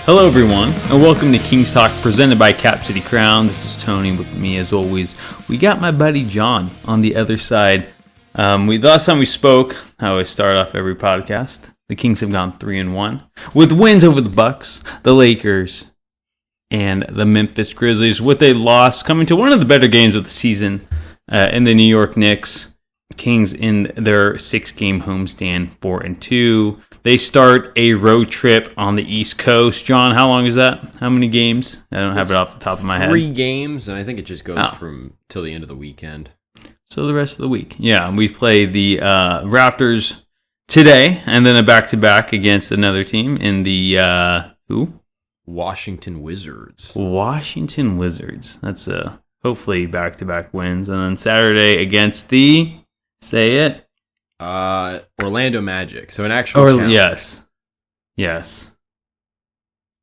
Hello everyone, and welcome to Kings Talk presented by Cap City Crown. This is Tony with me as always. We got my buddy John on the other side. The last time we spoke, I always start off every podcast. The Kings have gone 3-1 with wins over the Bucks, the Lakers, and the Memphis Grizzlies, with a loss coming to one of the better games of the season in the New York Knicks. Kings in their 6-game homestand, 4-2. They start a road trip on the East Coast. John, how long is that? How many games? I don't have it off the top of my head. 3 games, and I think it just goes from till the end of the weekend. So the rest of the week. Yeah, we play the Raptors today, and then a back-to-back against another team in the, who? Washington Wizards. Washington Wizards. That's hopefully back-to-back wins. And then Saturday against the, say it, Orlando Magic. So an actual challenge. Yes.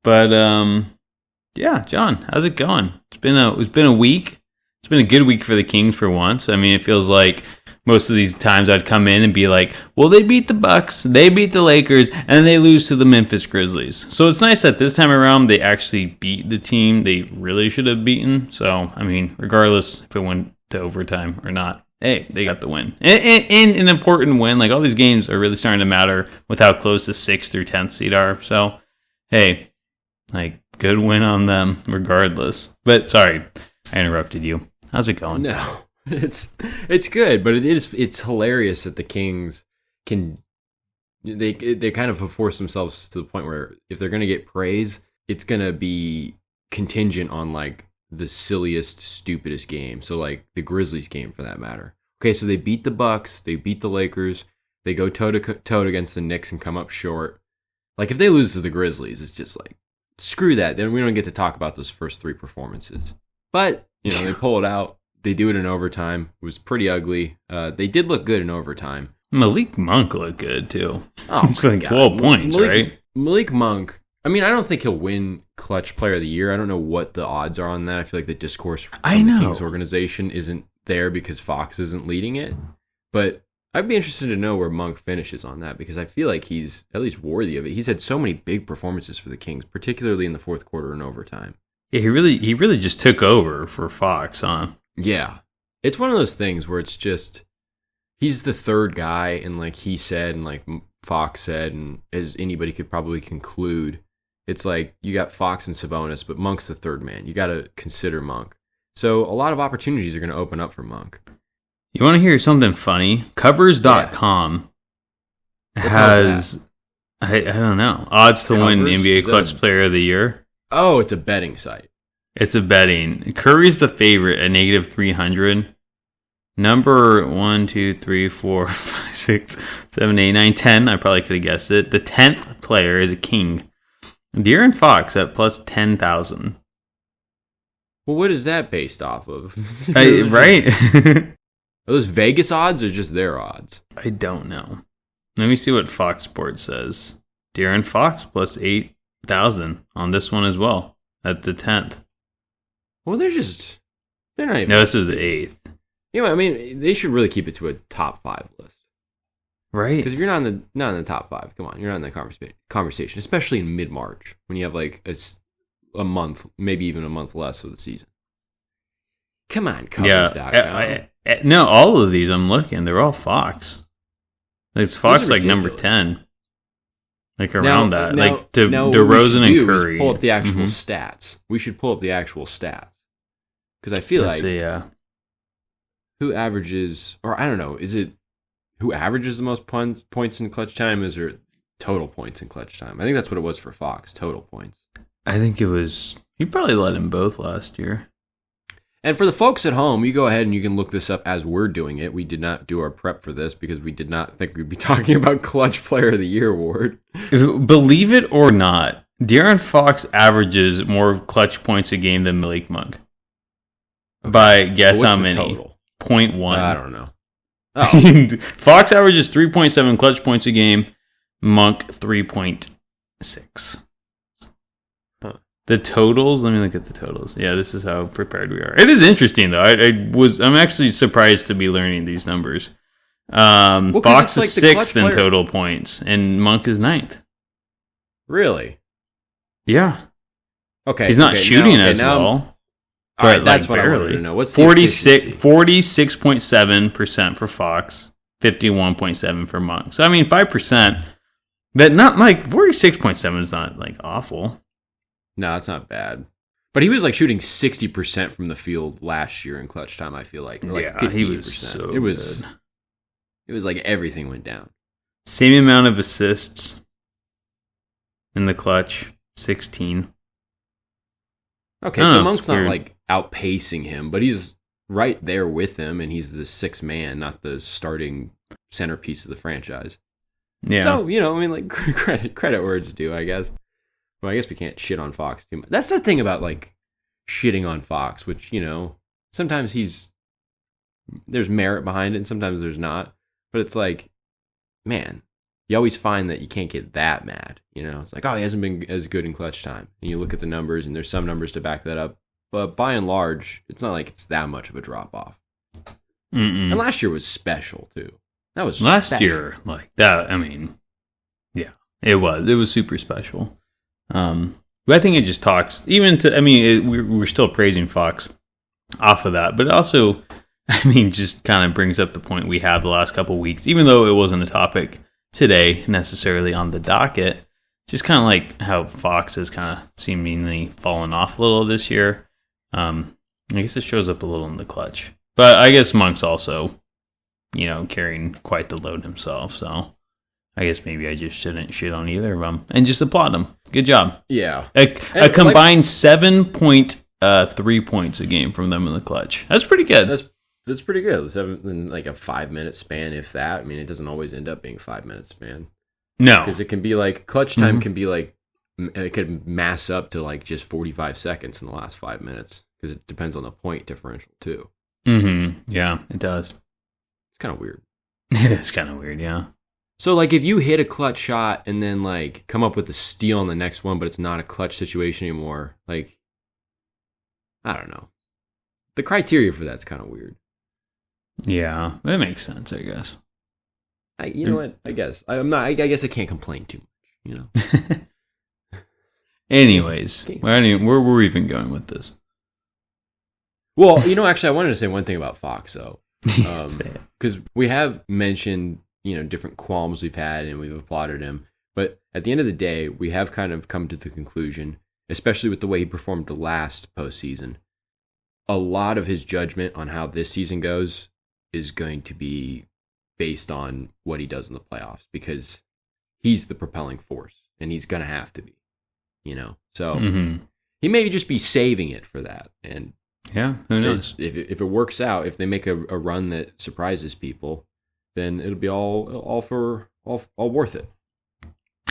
But yeah, John, how's it going? It's been a week. It's been a good week for the Kings for once. I mean, it feels like most of these times I'd come in and be like, well, they beat the Bucks, they beat the Lakers, and then they lose to the Memphis Grizzlies. So it's nice that this time around they actually beat the team they really should have beaten. So, I mean, regardless if it went to overtime or not, hey, they got the win. And an important win. Like, all these games are really starting to matter with how close the 6th through 10th seed are. So, hey, like, good win on them regardless. But, sorry, I interrupted you. How's it going? No, it's good, but it's hilarious that the Kings they kind of force themselves to the point where if they're going to get praise, it's going to be contingent on, like, the silliest, stupidest game. So, like, the Grizzlies game, for that matter. Okay, so they beat the Bucks, they beat the Lakers, they go toe-to-toe against the Knicks and come up short. Like, if they lose to the Grizzlies, it's just like, screw that. Then we don't get to talk about those first 3 performances. But, you know, they pull it out. They do it in overtime. It was pretty ugly. They did look good in overtime. Malik Monk looked good, too. Oh, it's like 12 points, right? Malik Monk, I mean, I don't think he'll win Clutch Player of the Year. I don't know what the odds are on that. I feel like the discourse from the Kings organization isn't there because Fox isn't leading it. But I'd be interested to know where Monk finishes on that, because I feel like he's at least worthy of it. He's had so many big performances for the Kings, particularly in the fourth quarter and overtime. Yeah, he really just took over for Fox, huh? Yeah. It's one of those things where it's just, he's the third guy, and like he said, and like Fox said, and as anybody could probably conclude, it's like you got Fox and Sabonis, but Monk's the third man. You got to consider Monk. So a lot of opportunities are going to open up for Monk. You want to hear something funny? Covers.com has, I don't know, odds to win NBA Clutch Player of the Year. Oh, it's a betting site. It's a betting. Curry's the favorite at negative 300. Number 1, 2, 3, 4, 5, 6, 7, 8, 9, 10. I probably could have guessed it. The 10th player is a King. De'Aaron Fox at plus 10,000. Well, what is that based off of? Right? Are those Vegas odds or just their odds? I don't know. Let me see what Fox Sports says. De'Aaron Fox plus 8,000 on this one as well at the 10th. Well, they're not even. No, this is the 8th. You know, I mean, they should really keep it to a top 5 list. Right. Because if you're not in the top 5, come on, you're not in the conversation, especially in mid-March when you have like a month, maybe even a month less of the season. Come on, Covers.com. No, all of these I'm looking, they're all Fox. It's Fox like number 10. Like around that. Like DeRozan and Curry. Pull up the actual stats. We should pull up the actual stats. Because I feel who averages, or I don't know, is it who averages the most points in clutch time? Is there total points in clutch time? I think that's what it was for Fox, total points. I think it was, you probably led them both last year. And for the folks at home, you go ahead and you can look this up as we're doing it. We did not do our prep for this because we did not think we'd be talking about Clutch Player of the Year award. Believe it or not, De'Aaron Fox averages more clutch points a game than Malik Monk. Okay. By guess how many? Total? 0.1. I don't know. Oh. Fox averages 3.7 clutch points a game. Monk 3.6. The totals, let me look at the totals. Yeah, this is how prepared we are. It is interesting though. I'm actually surprised to be learning these numbers. Fox is 6th in total points, and Monk is 9th. Really? Yeah. Okay. He's not shooting as well. All right, that's what I wanted to know. What's the 46.7% for Fox, 51.7% for Monk. So, I mean, 5%, but not like 46.7 is not like awful. No, that's not bad. But he was like shooting 60% from the field last year in clutch time, I feel like. Or like 58%. He was so good. It was like everything went down. Same amount of assists in the clutch, 16. Okay, so Monk's not like outpacing him, but he's right there with him, and he's the sixth man, not the starting centerpiece of the franchise. Yeah. So, I mean, like, credit where it's due, I guess. Well, I guess we can't shit on Fox too much. That's the thing about, like, shitting on Fox, which, sometimes there's merit behind it, and sometimes there's not. But it's like, man, you always find that you can't get that mad. It's like, oh, he hasn't been as good in clutch time. And you look at the numbers, and there's some numbers to back that up. But by and large, it's not like it's that much of a drop-off. And last year was special, too. That was last special. year, like that. I mean, yeah, it was super special. But I think it just talks even to. I mean, we're still praising Fox off of that, but also, I mean, just kind of brings up the point we had the last couple of weeks, even though it wasn't a topic today necessarily on the docket. Just kind of like how Fox has kind of seemingly fallen off a little this year. I guess it shows up a little in the clutch, but I guess Monk's also, carrying quite the load himself. So I guess maybe I just shouldn't shit on either of them and just applaud them. Good job. Yeah. A combined 7.3 points a game from them in the clutch. That's pretty good. That's pretty good. 7 in like a 5-minute span, if that. I mean, it doesn't always end up being 5-minute span. No. Because it can be like, clutch time can be like, it could mass up to like just 45 seconds in the last 5 minutes. Because it depends on the point differential, too. Yeah, it does. It's kind of weird. It is kind of weird, yeah. So, like, if you hit a clutch shot and then, like, come up with a steal on the next one, but it's not a clutch situation anymore, like, I don't know. The criteria for that's kind of weird. Yeah, that makes sense, I guess. You know what? I guess. I guess I can't complain too much, Anyways, where were we even going with this? Well, actually, I wanted to say one thing about Fox, though. Because we have mentioned, different qualms we've had and we've applauded him. But at the end of the day, we have kind of come to the conclusion, especially with the way he performed the last postseason, a lot of his judgment on how this season goes is going to be based on what he does in the playoffs, because he's the propelling force and he's going to have to be, So he may just be saving it for that. And yeah, who knows? If it works out, if they make a run that surprises people, then it'll be all worth it.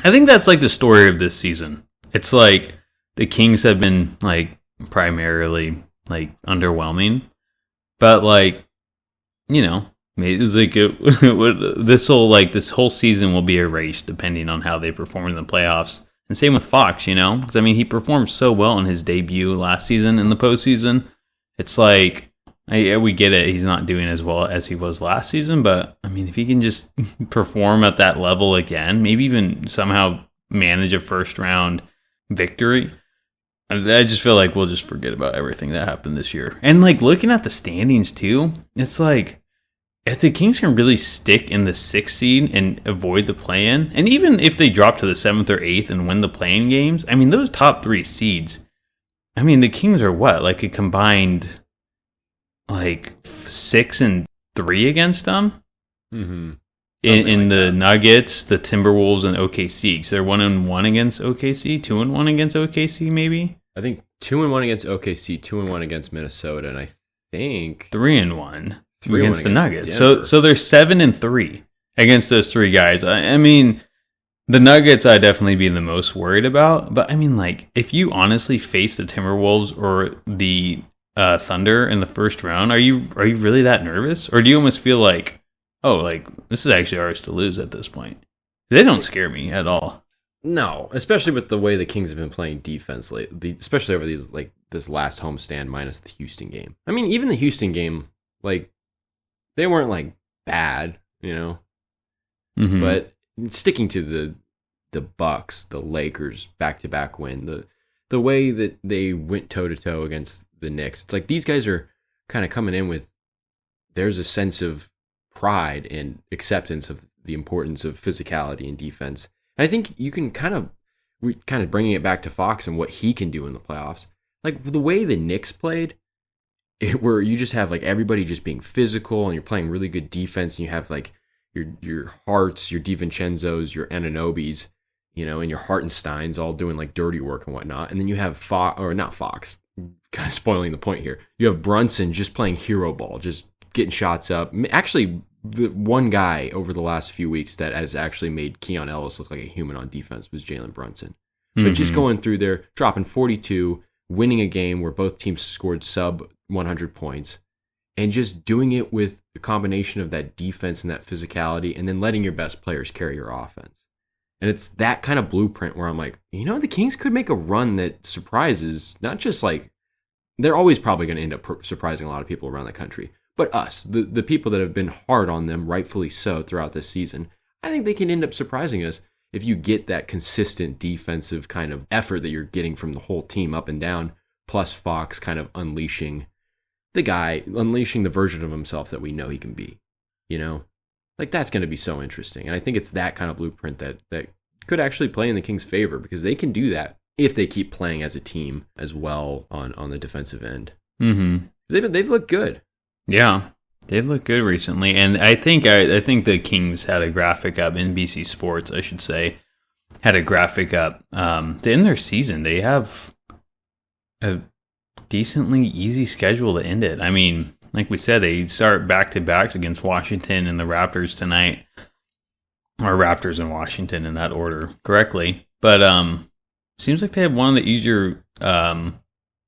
I think that's like the story of this season. It's like the Kings have been like primarily like underwhelming, but like it's like this whole season will be erased depending on how they perform in the playoffs. And same with Fox, because I mean he performed so well in his debut last season in the postseason. It's like, we get it, he's not doing as well as he was last season, but I mean, if he can just perform at that level again, maybe even somehow manage a first round victory, I just feel like we'll just forget about everything that happened this year. And like looking at the standings too, it's like, if the Kings can really stick in the 6th seed and avoid the play-in, and even if they drop to the 7th or 8th and win the play-in games, I mean, those top 3 seeds, I mean, the Kings are what? Like a combined, like 6-3 against them. In the Nuggets, the Timberwolves, and OKC. So they're 1-1 against OKC, 2-1 against OKC, maybe. I think 2-1 against OKC, 2-1 against Minnesota, and I think 3-1 against the Nuggets. Denver. So they're 7-3 against those 3 guys. I mean, the Nuggets I'd definitely be the most worried about. But I mean, like, if you honestly face the Timberwolves or the Thunder in the first round, are you really that nervous? Or do you almost feel like, oh, like, this is actually ours to lose at this point? They don't scare me at all. No, especially with the way the Kings have been playing defense lately, especially over this last homestand minus the Houston game. I mean, even the Houston game, like, they weren't like bad, But sticking to the Bucks, the Lakers, back-to-back win, the way that they went toe-to-toe against the Knicks. It's like these guys are kind of coming in with, there's a sense of pride and acceptance of the importance of physicality and defense. And I think you can we're kind of bringing it back to Fox and what he can do in the playoffs. Like the way the Knicks played, where you just have like everybody just being physical and you're playing really good defense, and you have like your Harts, your DiVincenzos, your Ananobis, and your Hartensteins all doing like dirty work and whatnot. And then you have not Fox, kind of spoiling the point here. You have Brunson just playing hero ball, just getting shots up. Actually, the one guy over the last few weeks that has actually made Keon Ellis look like a human on defense was Jalen Brunson. Mm-hmm. But just going through there, dropping 42, winning a game where both teams scored sub 100 points, and just doing it with a combination of that defense and that physicality, and then letting your best players carry your offense. And it's that kind of blueprint where I'm like, the Kings could make a run that surprises, not just like, they're always probably going to end up surprising a lot of people around the country, but us, the people that have been hard on them, rightfully so, throughout this season. I think they can end up surprising us if you get that consistent defensive kind of effort that you're getting from the whole team up and down, plus Fox kind of unleashing the version of himself that we know he can be. Like that's going to be so interesting. And I think it's that kind of blueprint that could actually play in the Kings' favor, because they can do that if they keep playing as a team as well on the defensive end. Mm-hmm. They've looked good. Yeah, they've looked good recently, and I think the Kings had a graphic up. NBC Sports, I should say, had a graphic up. To end their season, they have a decently easy schedule to end it. I mean, like we said, they start back-to-backs against Washington and the Raptors tonight, or Raptors and Washington in that order correctly. But seems like they have one of the easier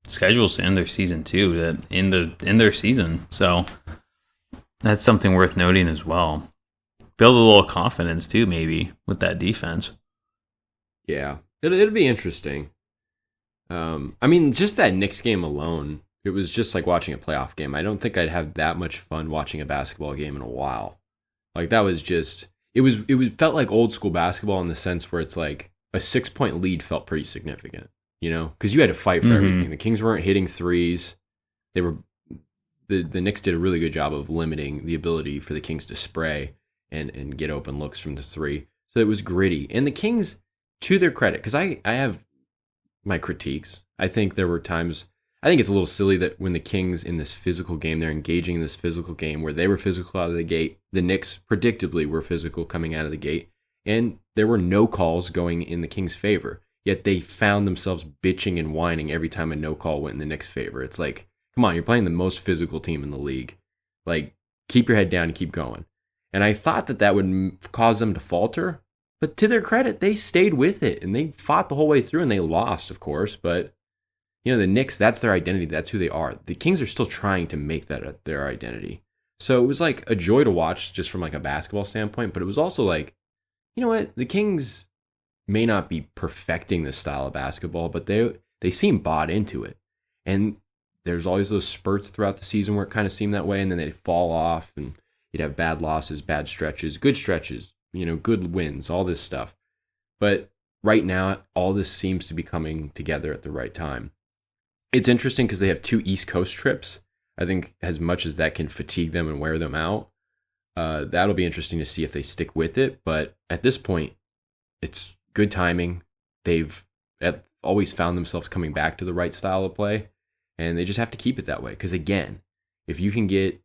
schedules to end their season too, to end their season. So that's something worth noting as well. Build a little confidence too, maybe, with that defense. Yeah, it'll be interesting. I mean, just that Knicks game alone, it was just like watching a playoff game. I don't think I'd have that much fun watching a basketball game in a while. Like that was just, it felt like old school basketball in the sense where it's like a 6-point lead felt pretty significant, because you had to fight for everything. The Kings weren't hitting threes. The Knicks did a really good job of limiting the ability for the Kings to spray and get open looks from the three. So it was gritty. And the Kings, to their credit, because I have my critiques. I think there were times, I think it's a little silly that when the Kings in this physical game, they're engaging in this physical game where they were physical out of the gate, the Knicks predictably were physical coming out of the gate, and there were no calls going in the Kings' favor. Yet they found themselves bitching and whining every time a no call went in the Knicks' favor. It's like, come on, you're playing the most physical team in the league. Like, keep your head down and keep going. And I thought that would cause them to falter. But to their credit, they stayed with it, and they fought the whole way through, and they lost, of course. But, the Knicks, that's their identity. That's who they are. The Kings are still trying to make that their identity. So it was like a joy to watch just from like a basketball standpoint, but it was also like, you know what? The Kings may not be perfecting this style of basketball, but they seem bought into it. And there's always those spurts throughout the season where it kind of seemed that way, and then they'd fall off, and you'd have bad losses, bad stretches, good stretches, good wins, all this stuff. But right now, all this seems to be coming together at the right time. It's interesting because they have 2 East Coast trips. I think as much as that can fatigue them and wear them out, that'll be interesting to see if they stick with it. But at this point, it's good timing. They've always found themselves coming back to the right style of play, and they just have to keep it that way. Because again, if you can get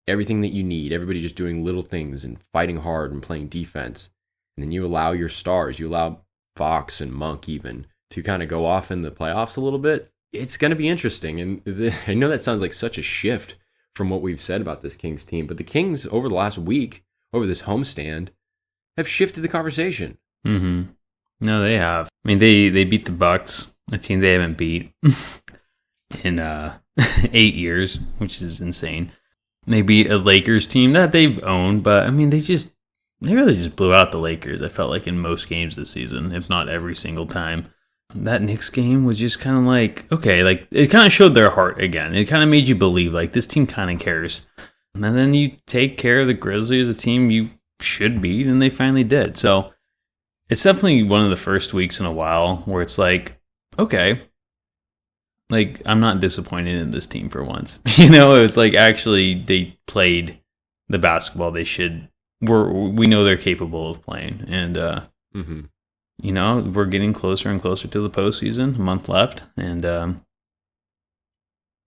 everything that you need, everybody just doing little things and fighting hard and playing defense, and then you allow your stars, you allow Fox and Monk even to kind of go off in the playoffs a little bit, it's going to be interesting. And I know that sounds like such a shift from what we've said about this Kings team, but the Kings over the last week, over this homestand, have shifted the conversation. Mm-hmm. No, they have. I mean, they beat the Bucks, a team they haven't beat in 8 years, which is insane. They beat a Lakers team that they've owned, but I mean, they really just blew out the Lakers. I felt like in most games this season, if not every single time. That Knicks game was just kind of like, okay, like it kind of showed their heart again. It kind of made you believe like this team kind of cares. And then you take care of the Grizzlies, a team you should beat, and they finally did. So it's definitely one of the first weeks in a while where it's like, okay, like I'm not disappointed in this team for once. You know, it was like actually they played the basketball they should. We know they're capable of playing, and you know, we're getting closer and closer to the postseason. A month left, and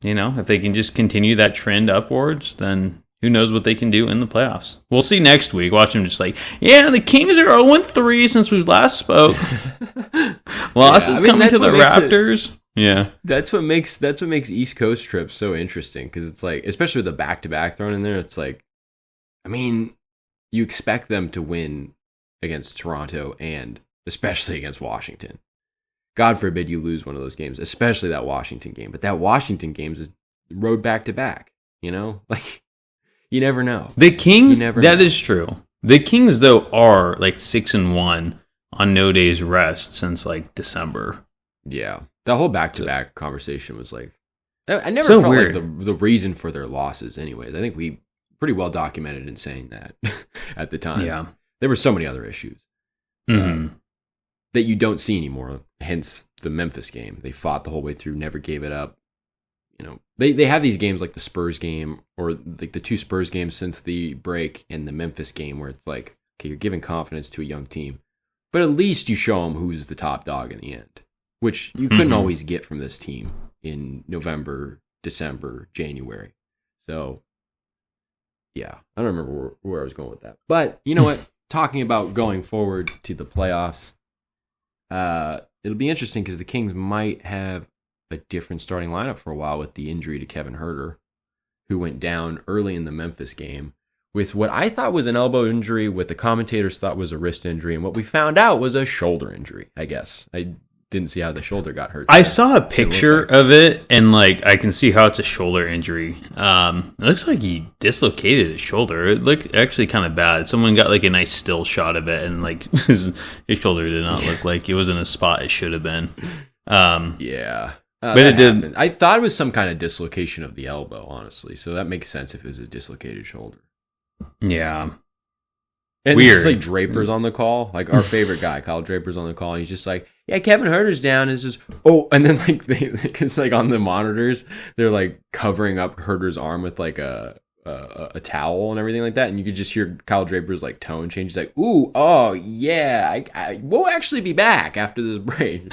you know, if they can just continue that trend upwards, then who knows what they can do in the playoffs. We'll see next week. Watch them just like, yeah, the Kings are 0-3 since we last spoke. Losses coming to the Raptors. Yeah. That's what makes East Coast trips so interesting, because it's like, especially with the back-to-back thrown in there, it's like, I mean, you expect them to win against Toronto and especially against Washington. God forbid you lose one of those games, especially that Washington game. But that Washington game is road back-to-back, you know? Like, you never know. The Kings, that is true. The Kings, though, are like 6-1 on no days rest since like December. Yeah. The whole back-to-back conversation was like, I never so felt weird. like the reason for their losses anyways. I think we pretty well documented in saying that at the time. Yeah. There were so many other issues that you don't see anymore, hence the Memphis game. They fought the whole way through, never gave it up. You know, they have these games like the Spurs game, or like the two Spurs games since the break, and the Memphis game, where it's like, okay, you're giving confidence to a young team, but at least you show them who's the top dog in the end, which you couldn't always get from this team in November, December, January. So, yeah, I don't remember where I was going with that. But you know what? Talking about going forward to the playoffs, it'll be interesting because the Kings might have a different starting lineup for a while with the injury to Kevin Huerter, who went down early in the Memphis game with what I thought was an elbow injury, what the commentators thought was a wrist injury, and what we found out was a shoulder injury, I guess. I didn't see how the shoulder got hurt. I saw a picture of it, and like I can see how it's a shoulder injury. It looks like he dislocated his shoulder. It looked actually kind of bad. Someone got like a nice still shot of it, and like his shoulder did not look like it was in a spot it should have been. Yeah. But it did. I thought it was some kind of dislocation of the elbow, honestly. So that makes sense if it was a dislocated shoulder. Yeah. And Weird. it's like Draper's on the call. Like our favorite guy, Kyle Draper's on the call. He's just like, yeah, Kevin Huerter's down. It's just, and then like it's like on the monitors, they're like covering up Huerter's arm with like a towel and everything like that, and you could just hear Kyle Draper's like tone change. He's like, "Ooh, oh yeah, I we'll actually be back after this break."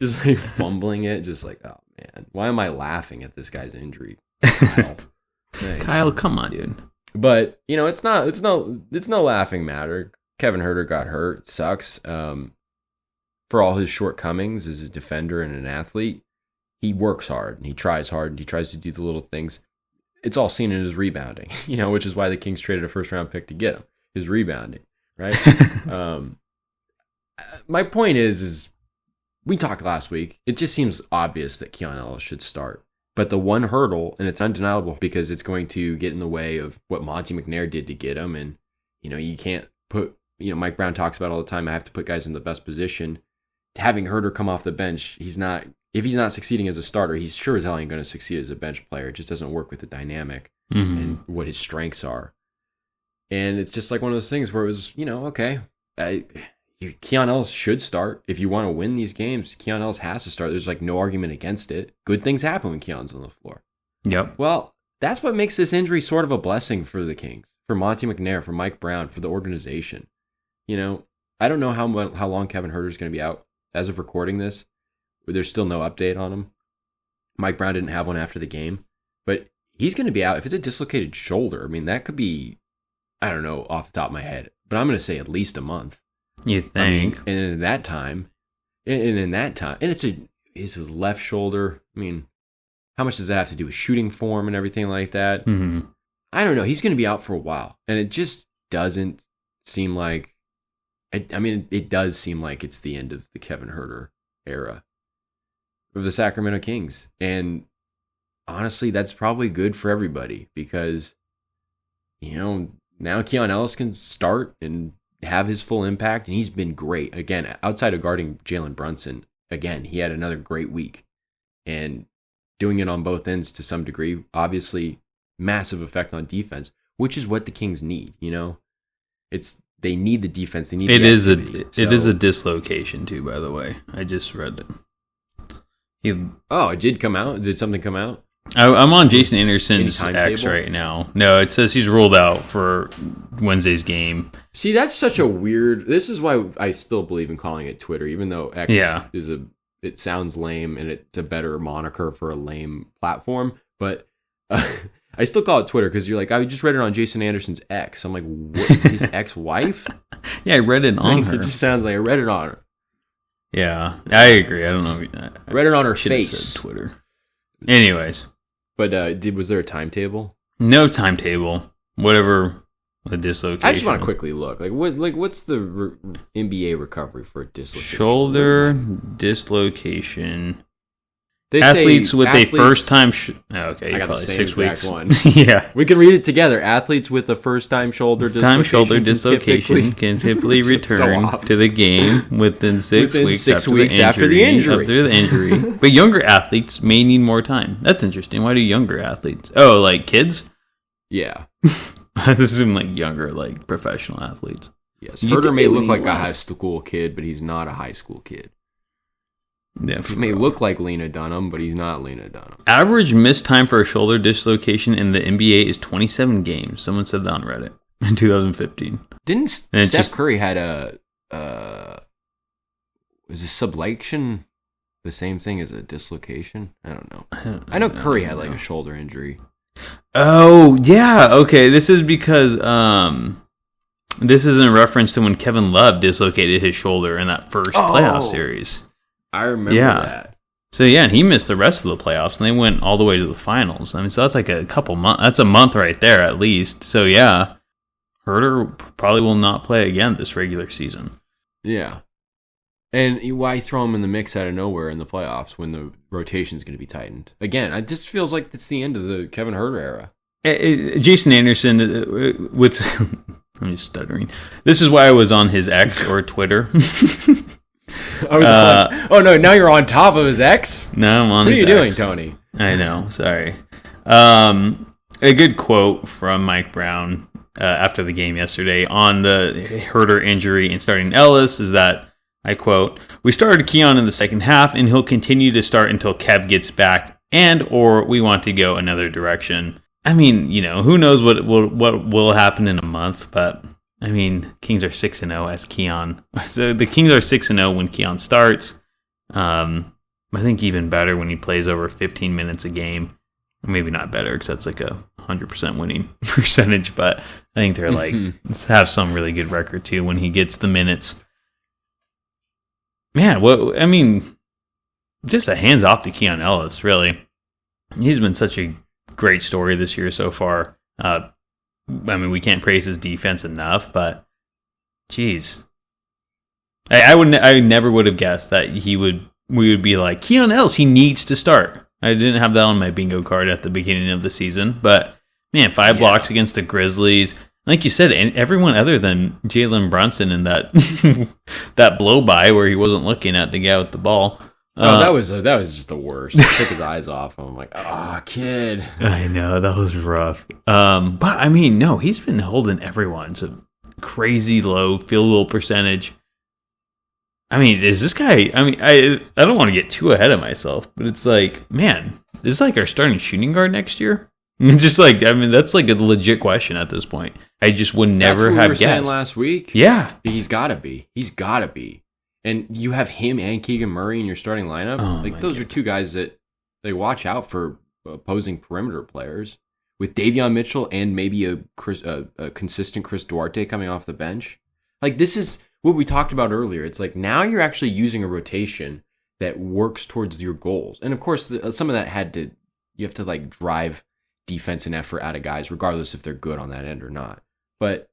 Just like fumbling it, just like, oh man, why am I laughing at this guy's injury? Kyle, come on, dude. But you know, it's no laughing matter. Kevin Huerter got hurt. It sucks. For all his shortcomings as a defender and an athlete, he works hard and he tries hard and he tries to do the little things. It's all seen in his rebounding, you know, which is why the Kings traded a first-round pick to get him. His rebounding, right? My point is we talked last week. It just seems obvious that Keon Ellis should start. But the one hurdle, and it's undeniable because it's going to get in the way of what Monty McNair did to get him. And, you know, you can't put, you know, Mike Brown talks about all the time, I have to put guys in the best position. Having Huerter come off the bench, if he's not succeeding as a starter, he's sure as hell ain't going to succeed as a bench player. It just doesn't work with the dynamic and what his strengths are. And it's just like one of those things where it was, you know, okay, Keon Ellis should start. If you want to win these games, Keon Ellis has to start. There's like no argument against it. Good things happen when Keon's on the floor. Yep. Well, that's what makes this injury sort of a blessing for the Kings, for Monty McNair, for Mike Brown, for the organization. You know, I don't know how long Kevin Huerter is going to be out. As of recording this, there's still no update on him. Mike Brown didn't have one after the game, but he's going to be out. If it's a dislocated shoulder, I mean, that could be, I don't know off the top of my head, but I'm going to say at least a month. You think? I mean, and in that time, and it's his left shoulder. I mean, how much does that have to do with shooting form and everything like that? Mm-hmm. I don't know. He's going to be out for a while, and it just doesn't seem like. I mean, it does seem like it's the end of the Kevin Huerter era of the Sacramento Kings. And honestly, that's probably good for everybody because, you know, now Keon Ellis can start and have his full impact. And he's been great. Again, outside of guarding Jalen Brunson, again, he had another great week. And doing it on both ends to some degree, obviously massive effect on defense, which is what the Kings need, you know? It's they need the defense. They need it the is activity. it is a dislocation too, by the way. I just read it. It did come out? Did something come out? I'm on Jason Anderson's Any X timetable? right now. No, it says he's ruled out for Wednesday's game. See, that's such a weird... This is why I still believe in calling it Twitter, even though X is it sounds lame and it's a better moniker for a lame platform. But I still call it Twitter because you're like, I just read it on Jason Anderson's X. I'm like, what, his ex-wife? Yeah, I read it on her. It just sounds like I read it on her. Yeah, I agree. I don't know. I read it on her Should've face. said Twitter. Anyways. But was there a timetable? No timetable. Whatever the dislocation. I just want to quickly look. What's the NBA recovery for a dislocation? Shoulder dislocation. They athletes say with athletes, a first time. Okay, I got the probably same 6 exact weeks. one. Yeah. We can read it together. Athletes with a first time shoulder dislocation can typically return to the game within 6 weeks, after the injury. But younger athletes may need more time. That's interesting. Why do younger athletes? Oh, like kids? Yeah. I assume like younger, like professional athletes. Yes. Huerter may look like a high school kid, but he's not a high school kid. Yeah, he may look like Lena Dunham, but he's not Lena Dunham. Average missed time for a shoulder dislocation in the NBA is 27 games. Someone said that on Reddit in 2015. Didn't Steph Curry had was a subluxation the same thing as a dislocation? I don't know. I know Curry had like a shoulder injury. Oh, yeah. Okay, this is because this is in reference to when Kevin Love dislocated his shoulder in that first playoff series. I remember that. So, yeah, and he missed the rest of the playoffs, and they went all the way to the finals. I mean, so that's like a couple months. That's a month right there, at least. So, yeah, Huerter probably will not play again this regular season. Yeah. And why throw him in the mix out of nowhere in the playoffs when the rotation is going to be tightened? Again, it just feels like it's the end of the Kevin Huerter era. Jason Anderson, I'm just stuttering. This is why I was on his X or Twitter. Oh no! Now you're on top of his ex. No, I'm on. What his are you doing, X. Tony? I know. Sorry. A good quote from Mike Brown after the game yesterday on the Huerter injury and starting Ellis is that, I quote, "We started Keon in the second half, and he'll continue to start until Kev gets back, or we want to go another direction." I mean, who knows what will happen in a month, but. I mean, Kings are 6-0 as Keon. So the Kings are 6-0 when Keon starts. I think even better when he plays over 15 minutes a game. Maybe not better because that's like a 100% winning percentage, but I think they're like have some really good record too when he gets the minutes. Man, just a hands off to Keon Ellis. Really, he's been such a great story this year so far. I mean, we can't praise his defense enough, but geez, I never would have guessed that we would be like Keon Ellis. He needs to start. I didn't have that on my bingo card at the beginning of the season, but man, 5 blocks against the Grizzlies, like you said, and everyone other than Jalen Brunson in that that blow by where he wasn't looking at the guy with the ball. That was just the worst. He took his eyes off him. I'm like, kid. I know, that was rough. But I mean, no, he's been holding everyone to crazy low field goal percentage. I mean, is this guy? I mean, I don't want to get too ahead of myself, but it's like, man, this is like our starting shooting guard next year. Just like, I mean, that's like a legit question at this point. I just would never have guessed. Saying last week. Yeah, he's got to be. He's got to be. And you have him and Keegan Murray in your starting lineup. Those are two guys that they watch out for opposing perimeter players. With Davion Mitchell and maybe a consistent Chris Duarte coming off the bench. Like, this is what we talked about earlier. It's like now you're actually using a rotation that works towards your goals. And of course, some of that you have to like drive defense and effort out of guys, regardless if they're good on that end or not. But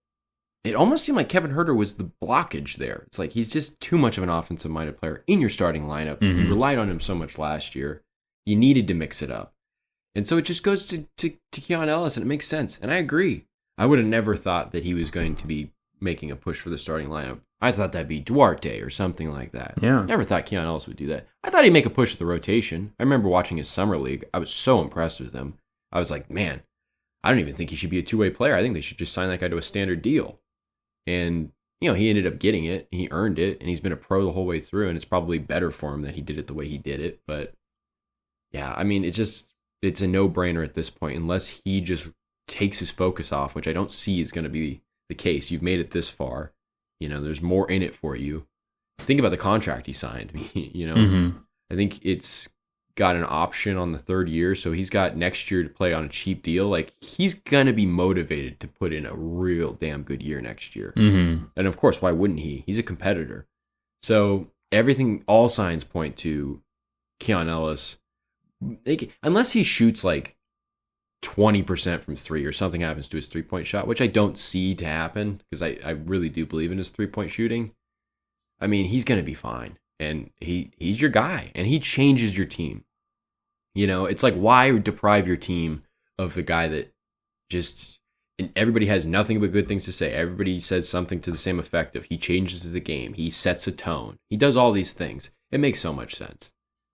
it almost seemed like Kevin Huerter was the blockage there. It's like he's just too much of an offensive-minded player in your starting lineup. Mm-hmm. You relied on him so much last year. You needed to mix it up. And so it just goes to Keon Ellis, and it makes sense. And I agree. I would have never thought that he was going to be making a push for the starting lineup. I thought that'd be Duarte or something like that. Yeah. Never thought Keon Ellis would do that. I thought he'd make a push at the rotation. I remember watching his summer league. I was so impressed with him. I was like, man, I don't even think he should be a two-way player. I think they should just sign that guy to a standard deal. And, he ended up getting it. He earned it, and he's been a pro the whole way through, and it's probably better for him that he did it the way he did it. But, yeah, I mean, it's a no-brainer at this point, unless he just takes his focus off, which I don't see is going to be the case. You've made it this far. There's more in it for you. Think about the contract he signed. I think it's got an option on the 3rd year, so he's got next year to play on a cheap deal. Like, he's going to be motivated to put in a real damn good year next year. And of course, why wouldn't he? He's a competitor. So all signs point to Keon Ellis. Unless he shoots like 20% from 3 or something happens to his 3-point shot, which I don't see to happen because I really do believe in his 3-point shooting. I mean, he's going to be fine. And he's your guy, and he changes your team. It's like, why deprive your team of the guy that just, everybody has nothing but good things to say. Everybody says something to the same effect of he changes the game. He sets a tone. He does all these things. It makes so much sense.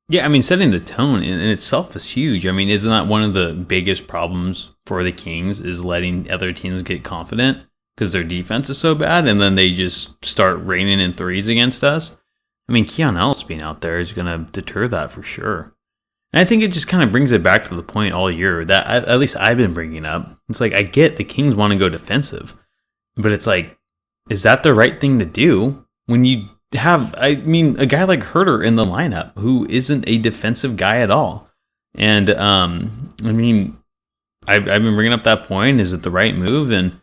Yeah, I mean, setting the tone in itself is huge. I mean, isn't that one of the biggest problems for the Kings is letting other teams get confident because their defense is so bad, and then they just start raining in threes against us? I mean, Keon Ellis being out there is going to deter that for sure. And I think it just kind of brings it back to the point all year that at least I've been bringing up. It's like, I get the Kings want to go defensive, but it's like, is that the right thing to do when you have, a guy like Huerter in the lineup who isn't a defensive guy at all? And, I've been bringing up that point. Is it the right move? And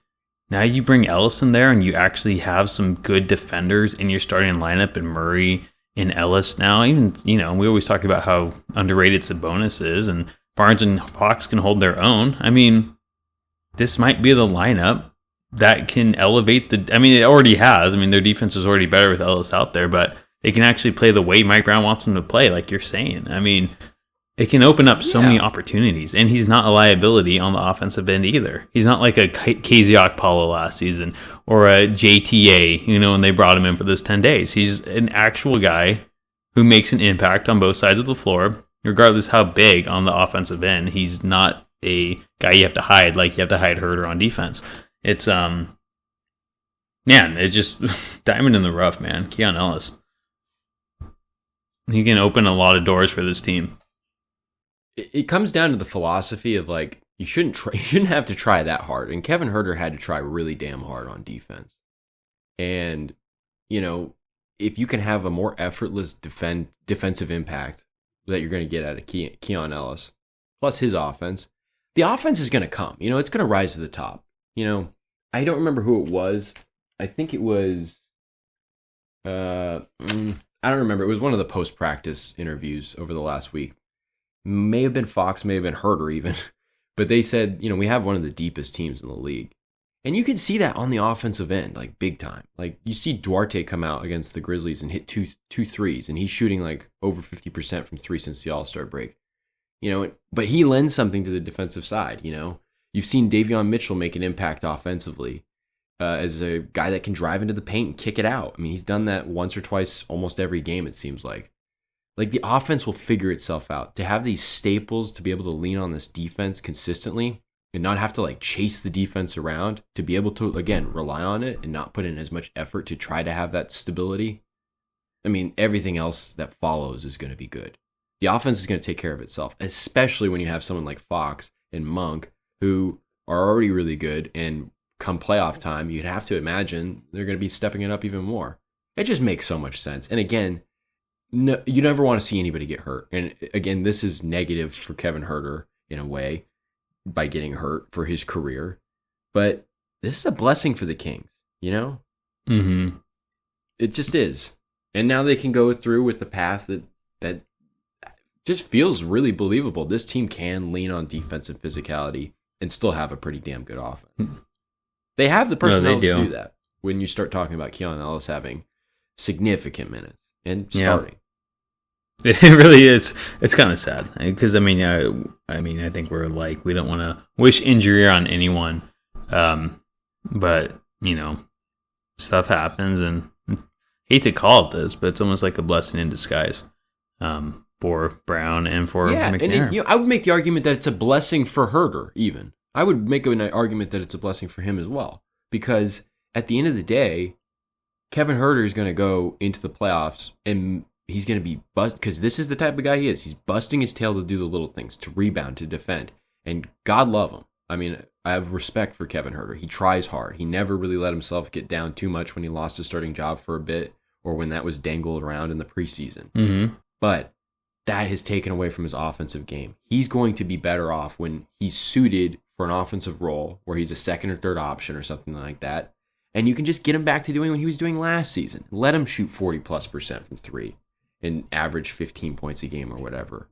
now you bring Ellis in there and you actually have some good defenders in your starting lineup, and Murray and Ellis now. Even, we always talk about how underrated Sabonis is, and Barnes and Fox can hold their own. I mean, this might be the lineup that can elevate it already has. I mean, their defense is already better with Ellis out there, but they can actually play the way Mike Brown wants them to play, like you're saying. I mean, it can open up so many opportunities, and he's not a liability on the offensive end either. He's not like a Kaziak Paulo last season or a JTA, when they brought him in for those 10 days. He's an actual guy who makes an impact on both sides of the floor, regardless how big on the offensive end. He's not a guy you have to hide like you have to hide Huerter on defense. It's, it's just diamond in the rough, man. Keon Ellis. He can open a lot of doors for this team. It comes down to the philosophy of, like, you shouldn't have to try that hard. And Kevin Huerter had to try really damn hard on defense. And, if you can have a more effortless defensive impact that you're going to get out of Keon Ellis, plus his offense, the offense is going to come. It's going to rise to the top. I don't remember who it was. I think it was, I don't remember. It was one of the post-practice interviews over the last week. May have been Fox, may have been Huerter even. But they said, we have one of the deepest teams in the league. And you can see that on the offensive end, like, big time. Like, you see Duarte come out against the Grizzlies and hit two threes, and he's shooting like over 50% from 3 since the All-Star break. But he lends something to the defensive side, You've seen Davion Mitchell make an impact offensively as a guy that can drive into the paint and kick it out. I mean, he's done that once or twice almost every game, it seems like. Like, the offense will figure itself out. To have these staples, to be able to lean on this defense consistently and not have to, like, chase the defense around, to be able to, again, rely on it and not put in as much effort to try to have that stability. I mean, everything else that follows is going to be good. The offense is going to take care of itself, especially when you have someone like Fox and Monk who are already really good, and come playoff time, you'd have to imagine they're going to be stepping it up even more. It just makes so much sense. And again, no, you never want to see anybody get hurt. And again, this is negative for Kevin Huerter in a way by getting hurt for his career. But this is a blessing for the Kings, Mm-hmm. It just is. And now they can go through with the path that just feels really believable. This team can lean on defensive physicality and still have a pretty damn good offense. They have the personnel to do that when you start talking about Keon Ellis having significant minutes and starting. Yeah. It really is. It's kind of sad because I think we're like, we don't want to wish injury on anyone, but stuff happens, and I hate to call it this, but it's almost like a blessing in disguise for Brown and for McNair. And I would make the argument that it's a blessing for Huerter. Even I would make an argument that it's a blessing for him as well, because at the end of the day, Kevin Huerter is going to go into the playoffs and he's going to be because this is the type of guy he is. He's busting his tail to do the little things, to rebound, to defend. And God love him. I mean, I have respect for Kevin Huerter. He tries hard. He never really let himself get down too much when he lost his starting job for a bit or when that was dangled around in the preseason. Mm-hmm. But that has taken away from his offensive game. He's going to be better off when he's suited for an offensive role where he's a second or third option or something like that. And you can just get him back to doing what he was doing last season. Let him shoot 40+% from three and average 15 points a game or whatever.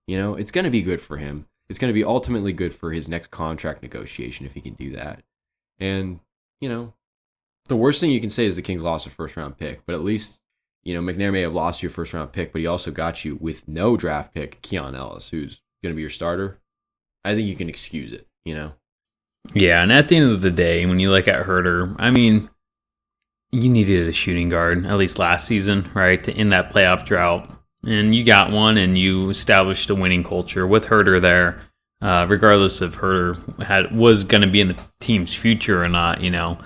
You know, it's going to be good for him. It's going to be ultimately good for his next contract negotiation if he can do that. And, you know, the worst thing you can say is the Kings lost a first-round pick. But at least, you know, McNair may have lost your first-round pick, but he also got you with no draft pick, Keon Ellis, who's going to be your starter. I think you can excuse it, you know? Yeah, and at the end of the day, when you look at Huerter, I mean, you needed a shooting guard, at least last season, right, to end that playoff drought. And you got one, and you established a winning culture with Huerter there, regardless of Huerter was going to be in the team's future or not. You know,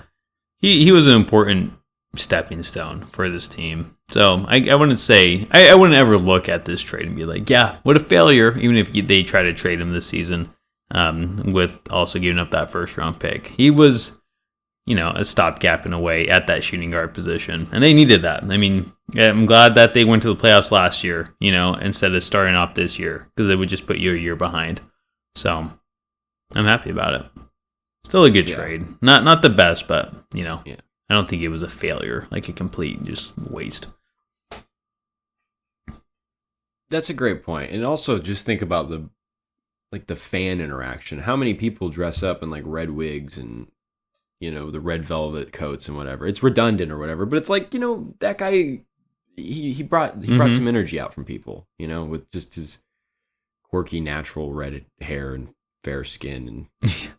he was an important stepping stone for this team. So I wouldn't say I wouldn't ever look at this trade and be like, yeah, what a failure. Even if they try to trade him this season, with also giving up that first round pick, he was, you know, a stopgap in a way at that shooting guard position. And they needed that. I mean, I'm glad that they went to the playoffs last year, you know, instead of starting off this year, because it would just put you a year behind. So I'm happy about it. Still a good trade. Not the best, but, you know, I don't think it was a failure, like a complete just waste. That's a great point. And also just think about the fan interaction. How many people dress up in like red wigs and, you know, the red velvet coats and whatever. It's redundant or whatever, but it's like, you know, that guy, he brought some energy out from people, you know, with just his quirky, natural red hair and fair skin and you know,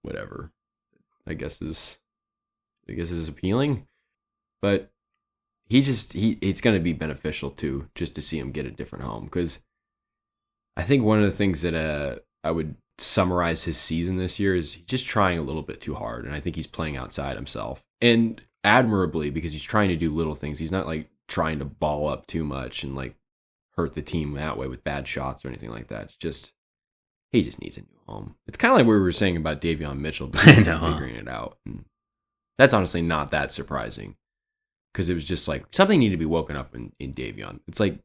whatever. I guess is appealing, but it's going to be beneficial too, just to see him get a different home. Because I think one of the things that I would summarize his season this year is he's just trying a little bit too hard, and I think he's playing outside himself, and admirably, because he's trying to do little things. He's not like trying to ball up too much and like hurt the team that way with bad shots or anything like that. It's just he just needs a new home. It's kind of like what we were saying about Davion Mitchell figuring it out, and that's honestly not that surprising, because it was just like something needed to be woken up in Davion. It's like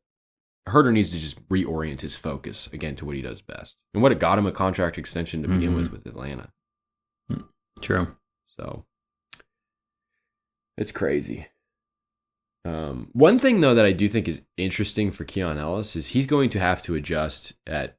Huerter needs to just reorient his focus again to what he does best, and what it got him a contract extension to begin with Atlanta. True. So it's crazy. One thing though that I do think is interesting for Keon Ellis is he's going to have to adjust at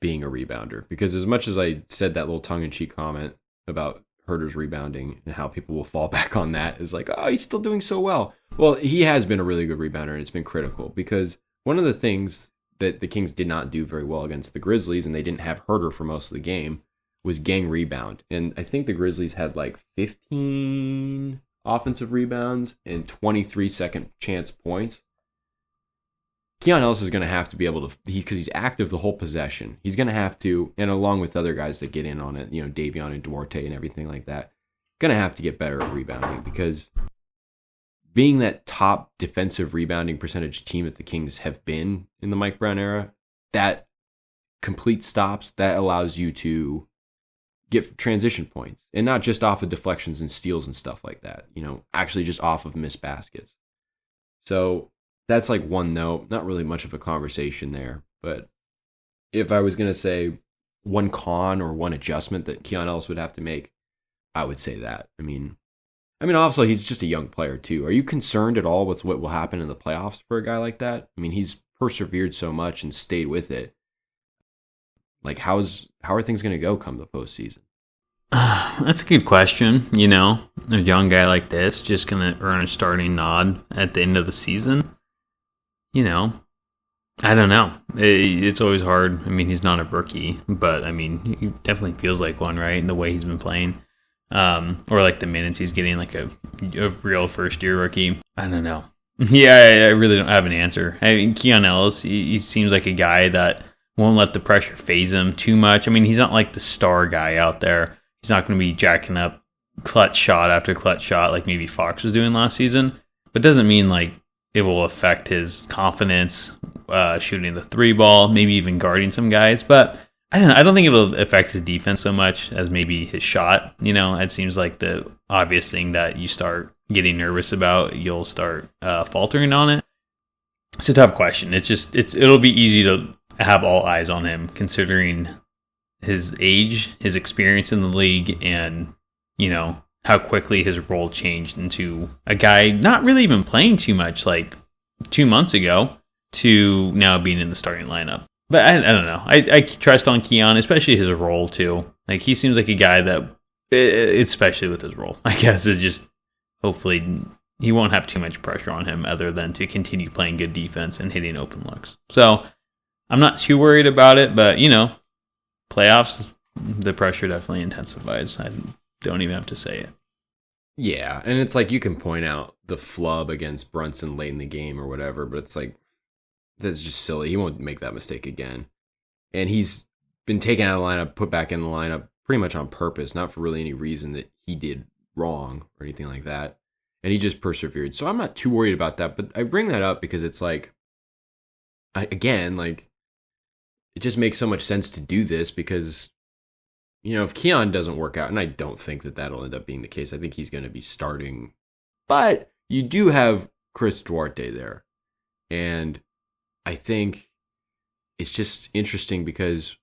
being a rebounder, because as much as I said that little tongue-in-cheek comment about Huerter's rebounding and how people will fall back on that is like, oh, he's still doing so well. Well, he has been a really good rebounder, and it's been critical, because one of the things that the Kings did not do very well against the Grizzlies, and they didn't have Huerter for most of the game, was gang rebound. And I think the Grizzlies had like 15 offensive rebounds and 23 second chance points. Keon Ellis is going to have to be able to, because he's active the whole possession. He's going to have to, and along with other guys that get in on it, you know, Davion and Duarte and everything like that, going to have to get better at rebounding, because being that top defensive rebounding percentage team that the Kings have been in the Mike Brown era, that complete stops, that allows you to get transition points, and not just off of deflections and steals and stuff like that, you know, actually just off of missed baskets. So that's like one note, not really much of a conversation there. But if I was going to say one con or one adjustment that Keon Ellis would have to make, I would say that. I mean, obviously he's just a young player too. Are you concerned at all with what will happen in the playoffs for a guy like that? I mean, he's persevered so much and stayed with it. Like, how are things going to go come the postseason? That's a good question. You know, a young guy like this just going to earn a starting nod at the end of the season. You know, I don't know. It's always hard. I mean, he's not a rookie, but I mean, he definitely feels like one, right? In the way he's been playing, or like the minutes he's getting, like a real first year rookie. I don't know. Yeah, I really don't have an answer. I mean, Keon Ellis, he seems like a guy that won't let the pressure phase him too much. I mean, he's not like the star guy out there. He's not going to be jacking up clutch shot after clutch shot like maybe Fox was doing last season, but doesn't mean like it will affect his confidence shooting the 3 ball, maybe even guarding some guys. But I don't think it'll affect his defense so much as maybe his shot. It seems like the obvious thing that you start getting nervous about, you'll start faltering on it. It's a tough question. It'll be easy to have all eyes on him considering his age, his experience in the league, and how quickly his role changed into a guy not really even playing too much like 2 months ago to now being in the starting lineup. But I don't know. I trust on Keon, especially his role too. Like he seems like a guy that, especially with his role, I guess it's just hopefully he won't have too much pressure on him other than to continue playing good defense and hitting open looks. So I'm not too worried about it, but playoffs, the pressure definitely intensifies. I don't even have to say it. Yeah, and it's like you can point out the flub against Brunson late in the game or whatever, but it's like, that's just silly. He won't make that mistake again. And he's been taken out of the lineup, put back in the lineup pretty much on purpose, not for really any reason that he did wrong or anything like that. And he just persevered. So I'm not too worried about that, but I bring that up because it's like, it just makes so much sense to do this because, if Keon doesn't work out, and I don't think that that'll end up being the case, I think he's going to be starting. But you do have Chris Duarte there. And I think it's just interesting because,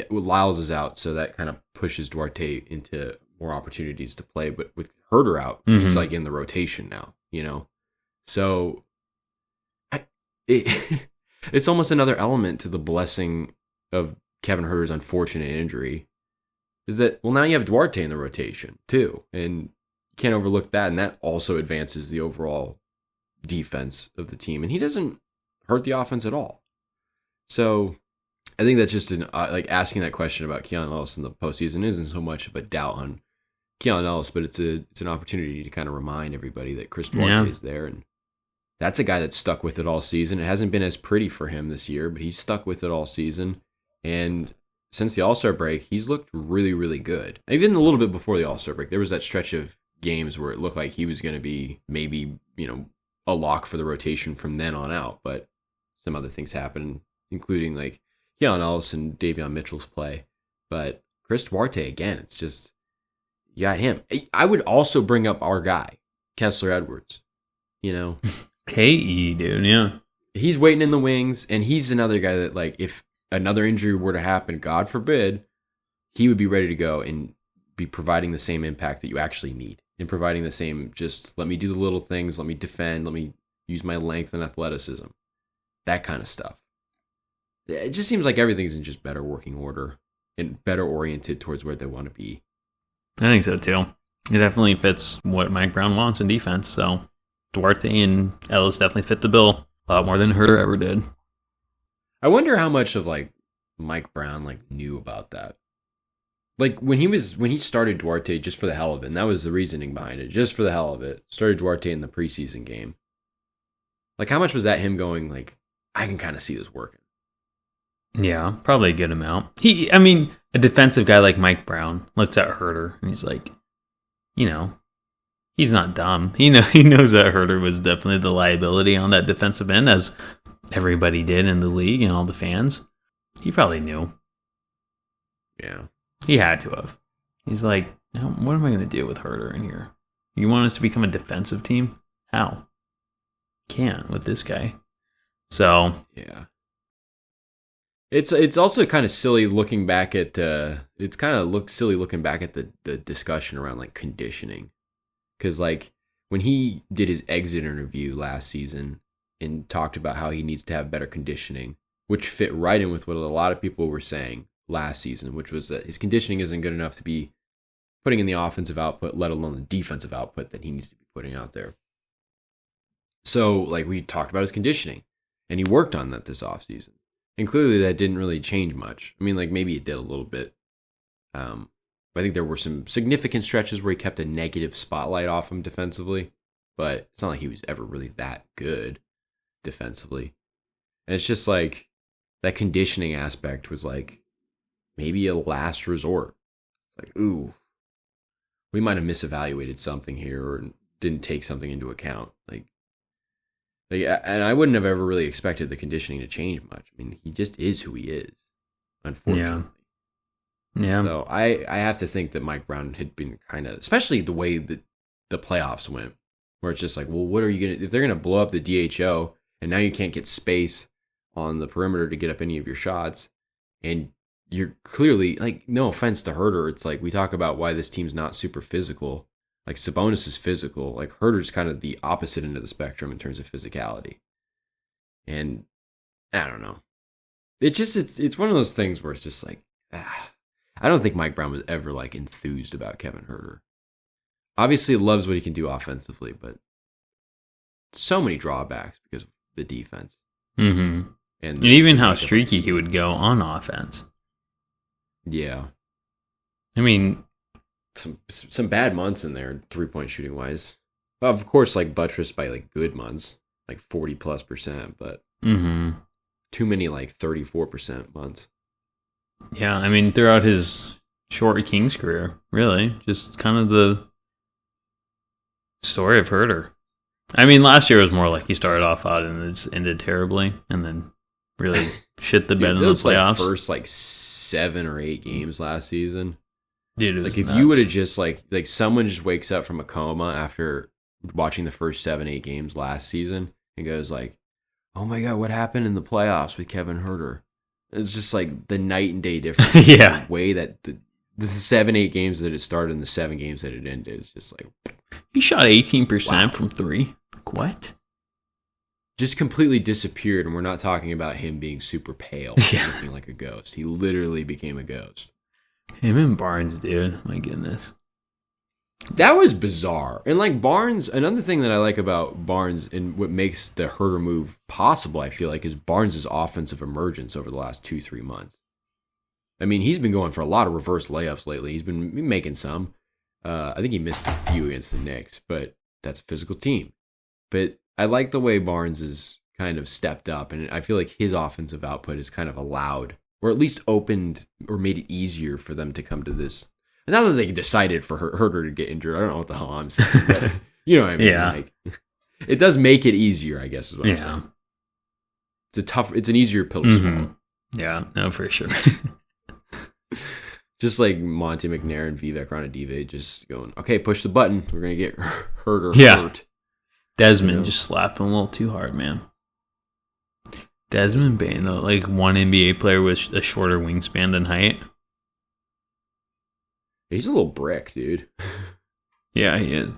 Lyles is out, so that kind of pushes Duarte into more opportunities to play. But with Huerter out, he's like in the rotation now, So it's almost another element to the blessing of Kevin Huerter's unfortunate injury is that, now you have Duarte in the rotation too. And you can't overlook that. And that also advances the overall defense of the team. And he doesn't hurt the offense at all. So I think that's just asking that question about Keon Ellis in the postseason isn't so much of a doubt on Keon Ellis, but it's an opportunity to kind of remind everybody that Chris Duarte is there. And that's a guy that's stuck with it all season. It hasn't been as pretty for him this year, but he's stuck with it all season. And since the All-Star break, he's looked really, really good. Even a little bit before the All-Star break, there was that stretch of games where it looked like he was going to be maybe, a lock for the rotation from then on out. But some other things happened, including like Keon Ellis and Davion Mitchell's play. But Chris Duarte, again, it's just, you got him. I would also bring up our guy, Kessler Edwards. KE, dude, yeah. He's waiting in the wings, and he's another guy that, like, if another injury were to happen, God forbid, he would be ready to go and be providing the same impact that you actually need. And providing the same, just let me do the little things, let me defend, let me use my length and athleticism. That kind of stuff. It just seems like everything's in just better working order and better oriented towards where they want to be. I think so, too. It definitely fits what Mike Brown wants in defense, so Duarte and Ellis definitely fit the bill a lot more than Huerter ever did. I wonder how much of Mike Brown knew about that. When he started Duarte just for the hell of it, and that was the reasoning behind it, just for the hell of it, started Duarte in the preseason game. How much was that him going I can kind of see this working? Yeah, probably a good amount. A defensive guy like Mike Brown looks at Huerter and he's like, he's not dumb. He knows that Huerter was definitely the liability on that defensive end, as everybody did in the league and all the fans. He probably knew. Yeah. He had to have. He's like, what am I going to do with Huerter in here? You want us to become a defensive team? How? Can't with this guy. So yeah. It's also kind of silly looking back at the discussion around conditioning, because when he did his exit interview last season and talked about how he needs to have better conditioning, which fit right in with what a lot of people were saying last season, which was that his conditioning isn't good enough to be putting in the offensive output, let alone the defensive output that he needs to be putting out there. So we talked about his conditioning, and he worked on that this offseason. And clearly that didn't really change much. Maybe it did a little bit. I think there were some significant stretches where he kept a negative spotlight off him defensively, but it's not like he was ever really that good defensively. And it's just that conditioning aspect was maybe a last resort. It's ooh, we might have misevaluated something here or didn't take something into account. And I wouldn't have ever really expected the conditioning to change much. I mean, he just is who he is, unfortunately. Yeah. So I have to think that Mike Brown had been kind of, especially the way that the playoffs went, where it's just like, well, what are you going to, if they're going to blow up the DHO and now you can't get space on the perimeter to get up any of your shots, and you're clearly, like, no offense to Huerter, it's like we talk about why this team's not super physical. Like, Sabonis is physical. Like, Huerter's kind of the opposite end of the spectrum in terms of physicality. And I don't know. It's one of those things where it's just like, I don't think Mike Brown was ever, like, enthused about Kevin Huerter. Obviously, loves what he can do offensively, but so many drawbacks because of the defense. Mm-hmm. And even how streaky he would go on offense. Yeah. I mean, some bad months in there, 3-point shooting wise. Well, of course, like, buttressed by, like, good months, like 40+%, but too many, like, 34% months. Yeah, I mean, throughout his short Kings career, really, just kind of the story of Huerter. I mean, last year was more like he started off hot and it's ended terribly, and then really shit the bed in the playoffs. Like first, like, 7 or 8 games last season. Dude, it was like, if nuts. you would have just, like someone just wakes up from a coma after watching the first 7-8 games last season and goes like, oh my God, what happened in the playoffs with Kevin Huerter? It's just like the night and day difference. Yeah. The way that the 7-8 games that it started and the 7 games that it ended, it's just like, he shot 18% from 3. Like, what? Just completely disappeared, and we're not talking about him being super pale, looking like a ghost. He literally became a ghost. Him and Barnes, dude. My goodness. That was bizarre. And, like, Barnes, another thing that I like about Barnes and what makes the Huerter move possible, I feel like, is Barnes' offensive emergence over the last 2-3 months. I mean, he's been going for a lot of reverse layups lately. He's been making some. I think he missed a few against the Knicks, but that's a physical team. But I like the way Barnes has kind of stepped up, and I feel like his offensive output has kind of allowed, or at least opened, or made it easier for them to come to this. And now that they decided for Huerter to get injured, I don't know what the hell I'm saying, but you know what I mean? Yeah. Like, it does make it easier, I guess is what I'm saying. It's an easier pill to swallow. Yeah, no, for sure. Just like Monte McNair and Vivek Ranadive just going, okay, push the button. We're going to get Huerter hurt. Desmond just slapped him a little too hard, man. Desmond Bane, though, like one NBA player with a shorter wingspan than height. He's a little brick, dude. Yeah, he is.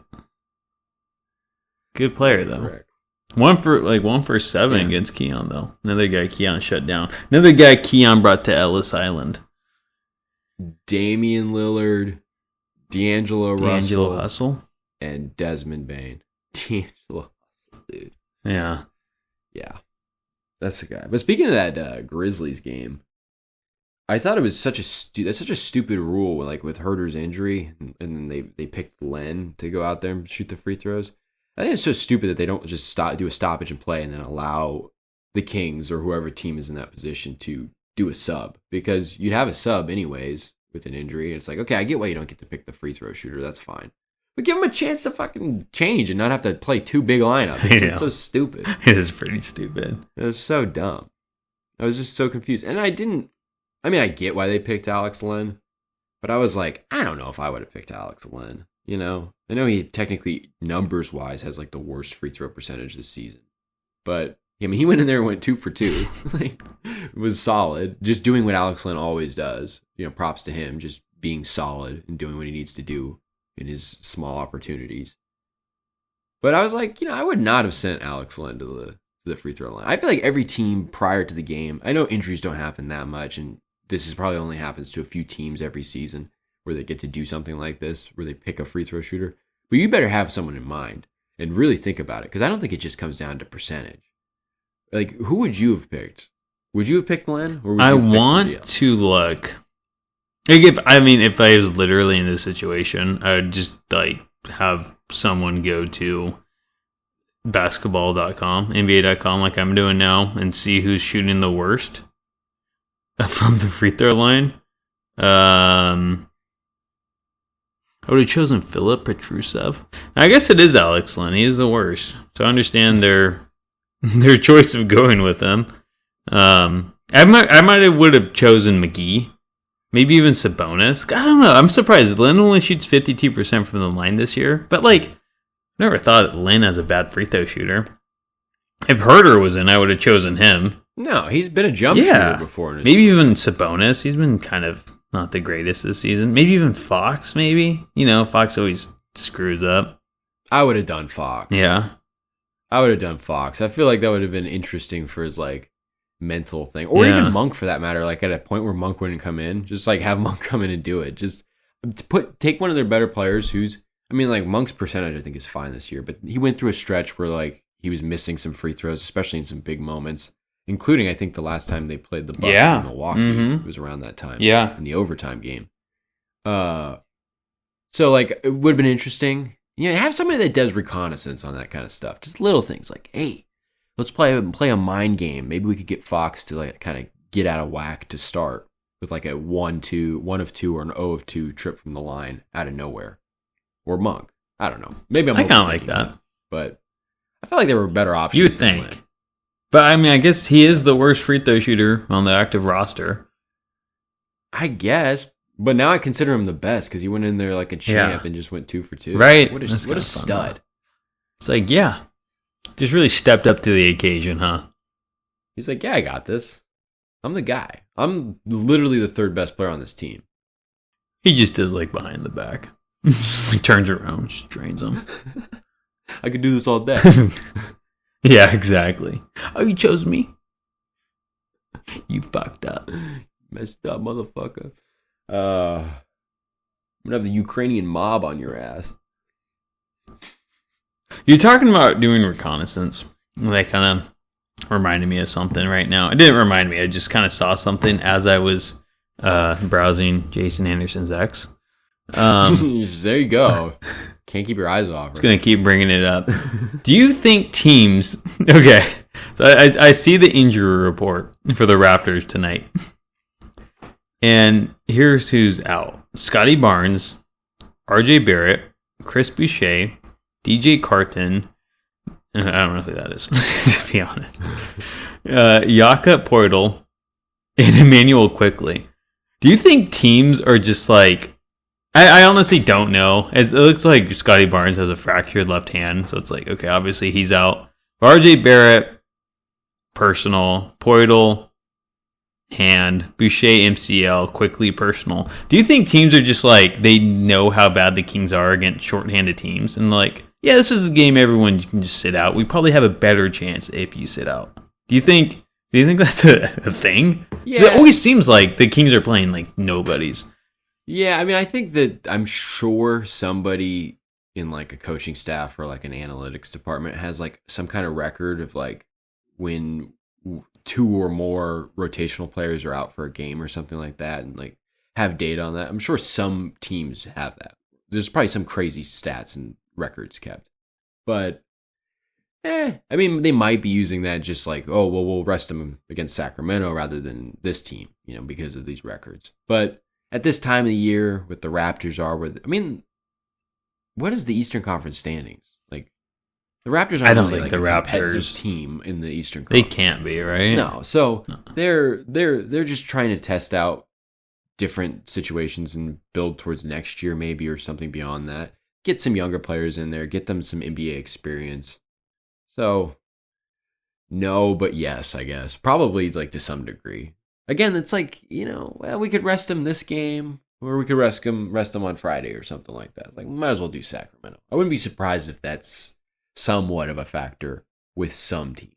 Good player, though. Brick. One for 7 against Keon, though. Another guy Keon shut down. Another guy Keon brought to Ellis Island. Damian Lillard, D'Angelo Hustle, and Desmond Bane. D'Angelo Hustle, dude. Yeah. That's the guy. But speaking of that Grizzlies game, I thought it was such a stupid rule, like with Huerter's injury, and then they picked Len to go out there and shoot the free throws. I think it's so stupid that they don't just do a stoppage and play and then allow the Kings or whoever team is in that position to do a sub, because you'd have a sub anyways with an injury. It's like, okay, I get why you don't get to pick the free throw shooter. That's fine. But give him a chance to fucking change and not have to play 2 big lineups. It's so stupid. It is pretty stupid. It was so dumb. I was just so confused. And I get why they picked Alex Len, but I was like, I don't know if I would have picked Alex Len. You know? I know he technically, numbers-wise, has like the worst free throw percentage this season. But I mean, he went in there and went 2 for 2. Like, it was solid. Just doing what Alex Len always does. You know, props to him. Just being solid and doing what he needs to do in his small opportunities. But I was like, I would not have sent Alex Len to the free throw line. I feel like every team prior to the game, I know injuries don't happen that much, and this is probably only happens to a few teams every season where they get to do something like this, where they pick a free throw shooter. But you better have someone in mind and really think about it, because I don't think it just comes down to percentage. Like, who would you have picked? Would you have picked Len? Or would you have picked somebody else? To look. Like, if I was literally in this situation, I would just like have someone go to basketball.com, NBA.com, like I'm doing now, and see who's shooting the worst from the free throw line. I would have chosen Philip Petrusev. I guess it is Alex Len. He is the worst. So I understand their choice of going with him. I might would have chosen McGee. Maybe even Sabonis. I don't know. I'm surprised. Len only shoots 52% from the line this year. But, like, I never thought Len as a bad free throw shooter. If Huerter was in, I would have chosen him. No, he's been a jump shooter before. Maybe even Sabonis. He's been kind of not the greatest this season. Maybe even Fox, maybe. You know, Fox always screws up. I would have done Fox. Yeah. I would have done Fox. I feel like that would have been interesting for his, like, mental thing. Or even Monk, for that matter. Like, at a point where Monk wouldn't come in, just, like, have Monk come in and do it. Just take one of their better players who's, I mean, like, Monk's percentage, I think, is fine this year. But he went through a stretch where, like, he was missing some free throws, especially in some big moments. Including, I think, the last time they played the Bucks in Milwaukee. Mm-hmm. It was around that time. Yeah. In the overtime game. So, like, it would have been interesting. You know, have somebody that does reconnaissance on that kind of stuff. Just little things like, hey, let's play a mind game. Maybe we could get Fox to, like, kind of get out of whack to start with, like, a 1 of 2 or an 0 of 2 trip from the line out of nowhere. Or Monk. I don't know. Maybe I kind of like that. But I feel like there were better options. You would think. But, I mean, I guess he is the worst free throw shooter on the active roster. I guess. But now I consider him the best because he went in there like a champ and just went 2 for 2. Right. What a stud. It's like, yeah. Just really stepped up to the occasion, huh? He's like, yeah, I got this. I'm the guy. I'm literally the third best player on this team. He just does, like, behind the back. Just, like, turns around, just drains them. I could do this all day. Yeah, exactly. Oh, you chose me? You fucked up. Messed up, motherfucker. I'm gonna have the Ukrainian mob on your ass. You're talking about doing reconnaissance. That kind of reminded me of something right now. It didn't remind me. I just kind of saw something as I was browsing Jason Anderson's X. There you go. Can't keep your eyes off. Just going to keep bringing it up. Do you think teams... Okay, so I see the injury report for the Raptors tonight. And here's who's out. Scotty Barnes, RJ Barrett, Chris Boucher, DJ Carton. I don't know who that is, to be honest. Jakob Poeltl and Emmanuel Quickly. Do you think teams are just like... I honestly don't know. It looks like Scotty Barnes has a fractured left hand, so it's like, okay, obviously he's out. RJ Barrett, personal. Poeltl, hand. Boucher, MCL, Quickly, personal. Do you think teams are just like, they know how bad the Kings are against shorthanded teams, and like, yeah, this is the game everyone can just sit out. We probably have a better chance if you sit out. Do you think that's a thing? Yeah. It always seems like the Kings are playing like nobodies. Yeah, I mean, I think that I'm sure somebody in like a coaching staff or like an analytics department has like some kind of record of like when 2 or more rotational players are out for a game or something like that and like have data on that. I'm sure some teams have that. There's probably some crazy stats and records kept. But, I mean, they might be using that just like, oh, well, we'll rest them against Sacramento rather than this team, you know, because of these records. But at this time of the year, what the Raptors are, what is the Eastern Conference standings? Like, the Raptors aren't really like the Raptors team in the Eastern Conference. They can't be, right? No, so they're just trying to test out different situations and build towards next year maybe or something beyond that. Get some younger players in there, get them some NBA experience. So, no, but yes, I guess. Probably like to some degree. Again, it's like, you know, well, we could rest him this game, or we could rest him on Friday or something like that. Like, we might as well do Sacramento. I wouldn't be surprised if that's somewhat of a factor with some teams.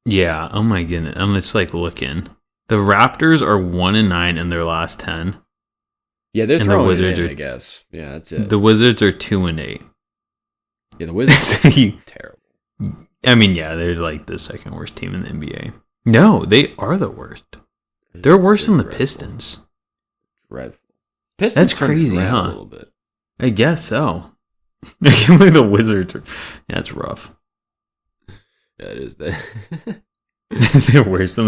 Yeah, oh my goodness. I'm just like looking. The Raptors are 1-9 in their last 10. Yeah, they're throwing it in, I guess. Yeah, that's it. The Wizards are 2-8. Yeah, the Wizards are terrible. I mean, yeah, they're like the second worst team in the NBA. No, they are the worst. They're worse than the Pistons. Dreadful. Pistons. That's crazy, huh? A little bit. I guess so. I can't believe the Wizards are... Yeah, it's rough. Yeah, it is that. They're worse than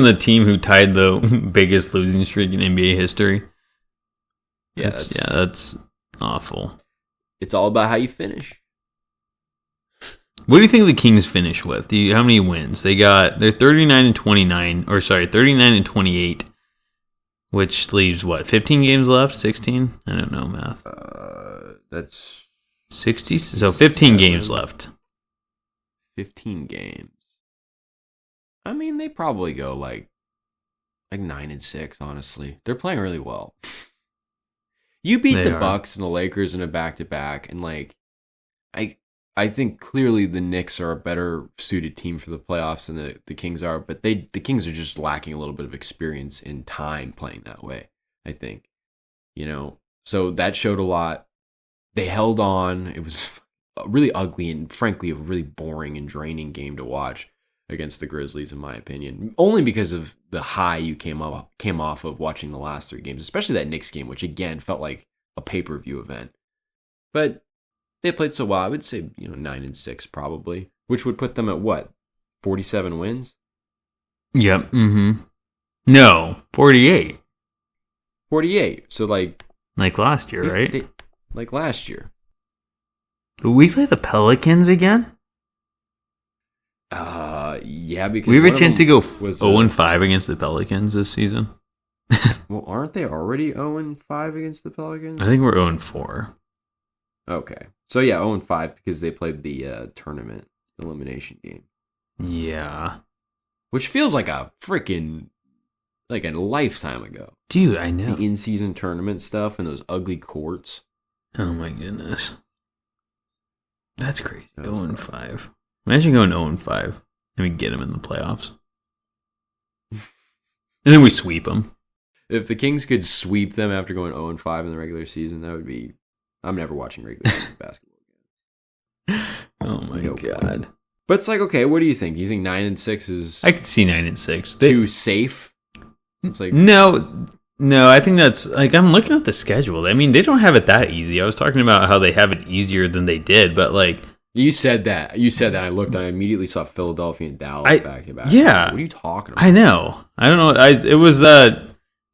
the team who tied the biggest losing streak in NBA history. Yeah, that's awful. It's all about how you finish. What do you think the Kings finish with? How many wins? They're 39-28, which leaves what, 15 games left? 16? I don't know math. That's 60. So 15 games left. 15 games. I mean, they probably go like 9-6. Honestly, they're playing really well. You beat the Bucks and the Lakers in a back-to-back, and like, I think clearly the Knicks are a better suited team for the playoffs than the Kings are, but the Kings are just lacking a little bit of experience in time playing that way, I think. So that showed a lot. They held on. It was a really ugly and frankly a really boring and draining game to watch against the Grizzlies, in my opinion. Only because of the high you came off of watching the last 3 games, especially that Knicks game, which again felt like a pay-per-view event. But they played so well. I would say 9-6 probably, which would put them at what, 47 wins? Yep. Mm-hmm. No, 48. 48. So like last year, right? Like last year. But we play the Pelicans again? Yeah, because we have a chance to go 0-5 against the Pelicans this season. Well, aren't they already 0-5 against the Pelicans? I think we're 0-4. Okay. So yeah, 0-5 because they played the tournament elimination game. Yeah. Which feels like a freaking like a lifetime ago. Dude, I know. The in-season tournament stuff and those ugly courts. Oh my goodness. That's crazy. 0-5. Imagine going 0-5 and we get them in the playoffs. And then we sweep them. If the Kings could sweep them after going 0-5 in the regular season, that would be... I'm never watching regular season basketball again. Oh my God. But it's like, okay, what do you think? You think 9-6 is... I could see 9-6. Too safe? It's like... No, I think that's... Like, I'm looking at the schedule. I mean, they don't have it that easy. I was talking about how they have it easier than they did, but like... You said that. I looked and I immediately saw Philadelphia and Dallas back to back. Yeah. What are you talking about? I know. I don't know. It was that...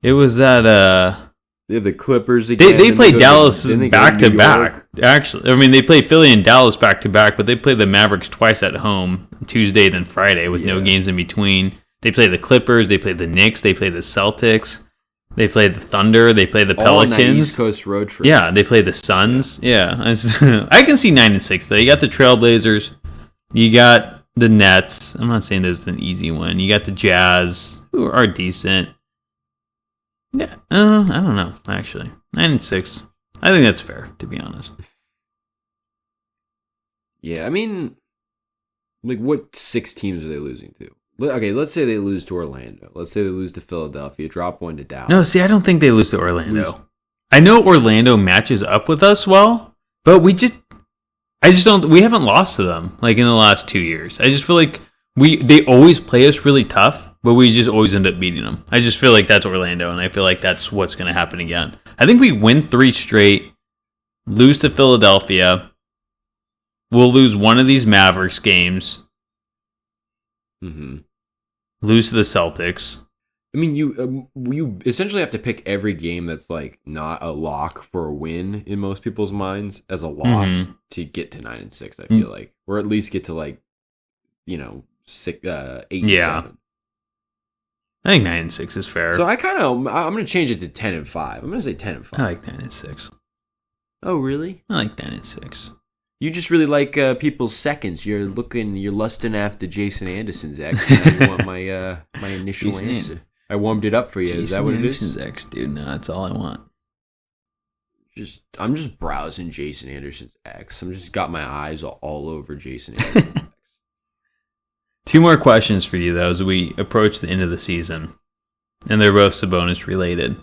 They have the Clippers again. They played Dallas back to back. Actually, I mean, they played Philly and Dallas back to back, but they played the Mavericks twice at home, Tuesday then Friday, with no games in between. They played the Clippers. They played the Knicks. They played the Celtics. They played the Thunder. They played the Pelicans. All on that East Coast road trip. Yeah, they played the Suns. Yeah. I can see 9-6 though. You got the Trailblazers. You got the Nets. I'm not saying this is an easy one. You got the Jazz, who are decent. Yeah, I don't know, actually. 9-6. I think that's fair, to be honest. Yeah, I mean, like, what 6 teams are they losing to? Okay, let's say they lose to Orlando. Let's say they lose to Philadelphia, drop 1 to Dallas. No, see, I don't think they lose to Orlando. I know Orlando matches up with us well, but we haven't lost to them, like, in the last 2 years. I just feel like they always play us really tough, but we just always end up beating them. I just feel like that's Orlando, and I feel like that's what's going to happen again. I think we win 3 straight, lose to Philadelphia. We'll lose one of these Mavericks games. Mm-hmm. Lose to the Celtics. I mean, you essentially have to pick every game that's like not a lock for a win in most people's minds as a loss to get to 9-6. I feel like, or at least get to like, 8-7. I think 9-6 is fair. So I'm going to change it to 10-5. I'm going to say 10-5. I like 9-6. Oh, really? I like 9-6. You just really like people's seconds. You're lusting after Jason Anderson's ex. Now you want my initial answer. I warmed it up for you. Jason is that what Anderson's it is? Ex, dude. No, that's all I want. I'm just browsing Jason Anderson's ex. I'm just got my eyes all over Jason Anderson's ex. 2 more questions for you, though, as we approach the end of the season. And they're both Sabonis related.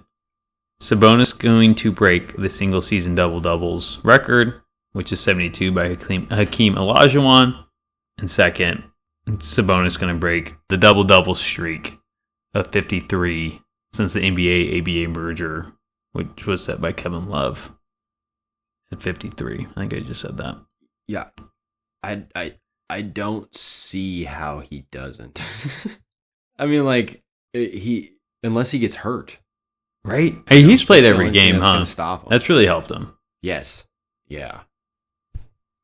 Sabonis going to break the single season double-doubles record, which is 72 by Hakeem Olajuwon. And second, Sabonis going to break the double-double streak of 53 since the NBA-ABA merger, which was set by Kevin Love at 53. I think I just said that. Yeah. I don't see how he doesn't. I mean, like, unless he gets hurt. Right? Hey, he's played every game, that's huh? Gonna stop him. That's really helped him. Yes. Yeah.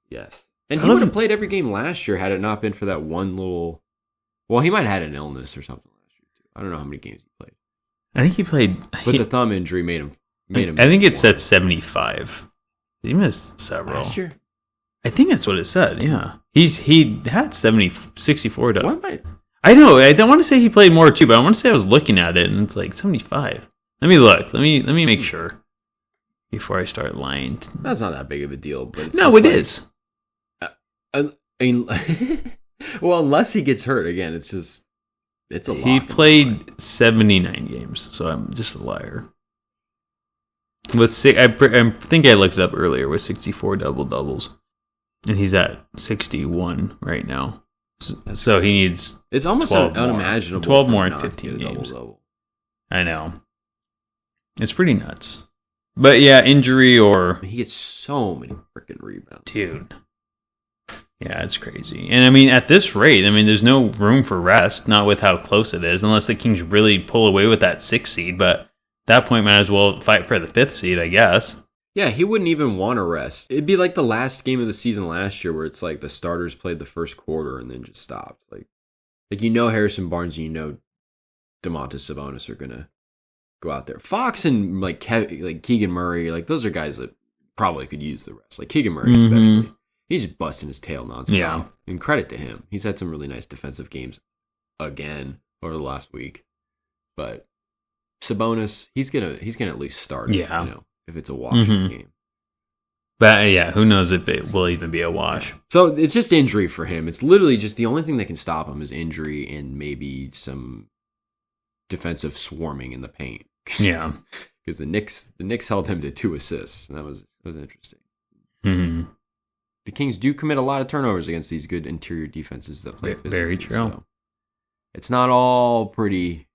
Yes. And he would have played every game last year had it not been for that one little. Well, he might have had an illness or something last year too. I don't know how many games he played. I think he played. But the thumb injury made him. I think it said 75. He missed several. Last year? I think that's what it said. Yeah, he had 64. What am I? I know. I don't want to say he played more too, but I want to say I was looking at it and it's like 75. Let me look. Let me make sure before I start lying. That's not that big of a deal, but it's no, it is. I mean, well, unless he gets hurt again, it's a lot. He played 79 games, so I'm just a liar. With I think I looked it up earlier with 64 doubles, and he's at 61 right now. So he needs. It's almost unimaginable. 12 more in 15 games. I know. It's pretty nuts. But yeah, injury or he gets so many freaking rebounds, dude. Yeah, it's crazy. And I mean, at this rate, I mean, there's no room for rest, not with how close it is, unless the Kings really pull away with that 6th seed. But at that point, might as well fight for the 5th seed, I guess. Yeah, he wouldn't even want to rest. It'd be like the last game of the season last year where it's like the starters played the first quarter and then just stopped. Like Harrison Barnes and Domantas Sabonis are going to go out there. Fox and Keegan Murray, like those are guys that probably could use the rest. Like Keegan Murray especially. He's just busting his tail nonstop. Yeah. And credit to him. He's had some really nice defensive games again over the last week. But Sabonis, he's gonna at least start it, if it's a wash game. But yeah, who knows if it will even be a wash. So it's just injury for him. It's literally just the only thing that can stop him is injury and maybe some defensive swarming in the paint. Yeah. Because the Knicks held him to 2 assists, and that was interesting. Mm-hmm. The Kings do commit a lot of turnovers against these good interior defenses that play physically. Very true. So it's not all pretty,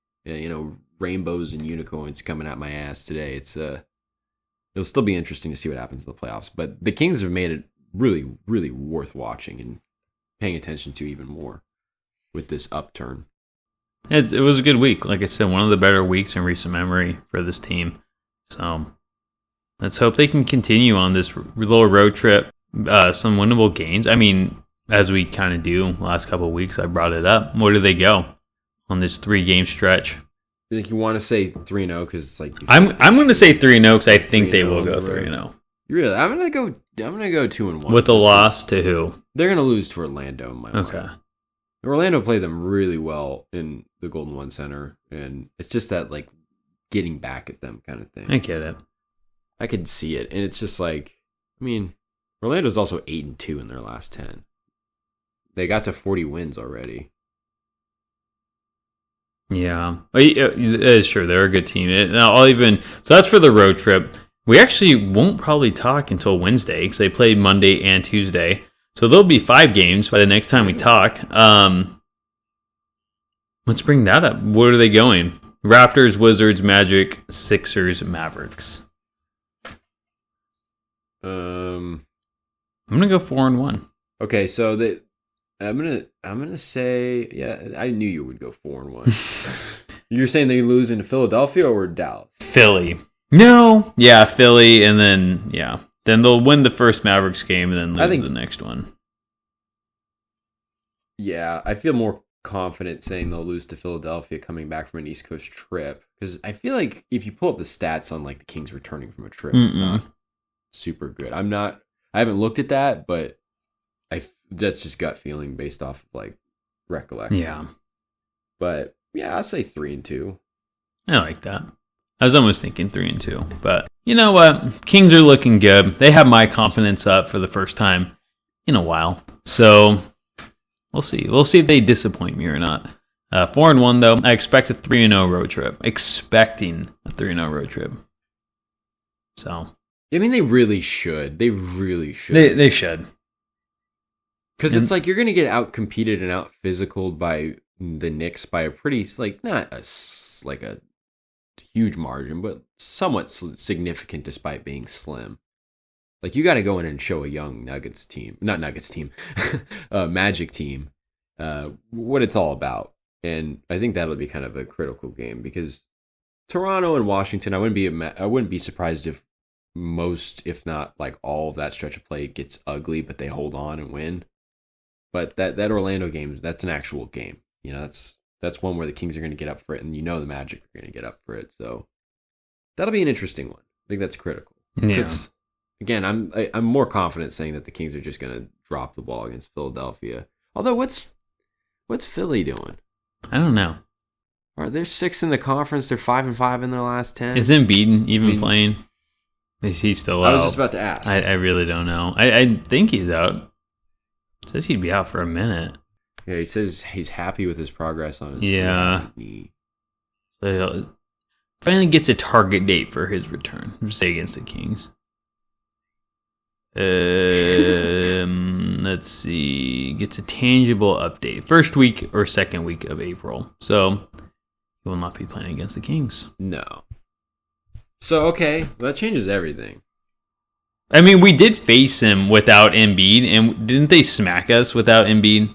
rainbows and unicorns coming out my ass today. It'll still be interesting to see what happens in the playoffs. But the Kings have made it really, really worth watching and paying attention to even more with this upturn. It was a good week. Like I said, one of the better weeks in recent memory for this team. So let's hope they can continue on this little road trip. Some winnable games. I mean, as we kind of do last couple of weeks, I brought it up. Where do they go on this 3-game stretch? Like you want to say 3-0 because it's like I'm going to say 3-0 because I think they will go 3-0. Really, I'm gonna go 2-1 with a loss to who? They're gonna lose to Orlando. In my mind. Okay. Orlando played them really well in the Golden One Center, and it's just that like getting back at them kind of thing. I get it. I could see it, and it's just like, I mean, Orlando's also 8-2 in their last 10. They got to 40 wins already. Yeah, it is true. They're a good team. So that's for the road trip. We actually won't probably talk until Wednesday because they played Monday and Tuesday. So there'll be 5 games by the next time we talk. Let's bring that up. Where are they going? Raptors, Wizards, Magic, Sixers, Mavericks. I'm gonna go 4-1. Okay, so I'm gonna say, yeah, I knew you would go 4-1. You're saying they lose in Philadelphia or Dallas? Philly. No. Yeah, Philly, and then then they'll win the first Mavericks game and then lose the next one. Yeah, I feel more confident saying they'll lose to Philadelphia coming back from an East Coast trip because I feel like if you pull up the stats on like the Kings returning from a trip, it's not super good. I haven't looked at that, but that's just gut feeling based off of like recollection. Yeah, but yeah, I'll say 3-2. I like that. I was almost thinking 3-2, but you know what? Kings are looking good. They have my confidence up for the first time in a while. So we'll see. We'll see if they disappoint me or not. 4-1 though. I expect a 3-0 road trip. Expecting a 3-0 road trip. So I mean, they really should. They really should. They should. Because it's like you're going to get out-competed and out-physicaled by the Knicks by a pretty, like, not a huge margin, but somewhat significant despite being slim. Like, you got to go in and show a young Magic team, what it's all about. And I think that'll be kind of a critical game because Toronto and Washington, I wouldn't be surprised if most, if not like all of that stretch of play gets ugly, but they hold on and win. But that Orlando game, that's an actual game. You know, that's one where the Kings are going to get up for it, and you know the Magic are going to get up for it. So that'll be an interesting one. I think that's critical. Yeah. Again, I'm more confident saying that the Kings are just going to drop the ball against Philadelphia. Although, what's Philly doing? I don't know. Are they 6th in the conference? They're 5-5 in their last 10. Is Embiid even playing? Is he still out? I was just about to ask. I really don't know. I think he's out. Says he'd be out for a minute. Yeah, he says he's happy with his progress on his knee. So he finally gets a target date for his return. Say against the Kings. Let's see. Gets a tangible update. First week or second week of April. So he will not be playing against the Kings. No. So, okay. That changes everything. I mean, we did face him without Embiid, and didn't they smack us without Embiid?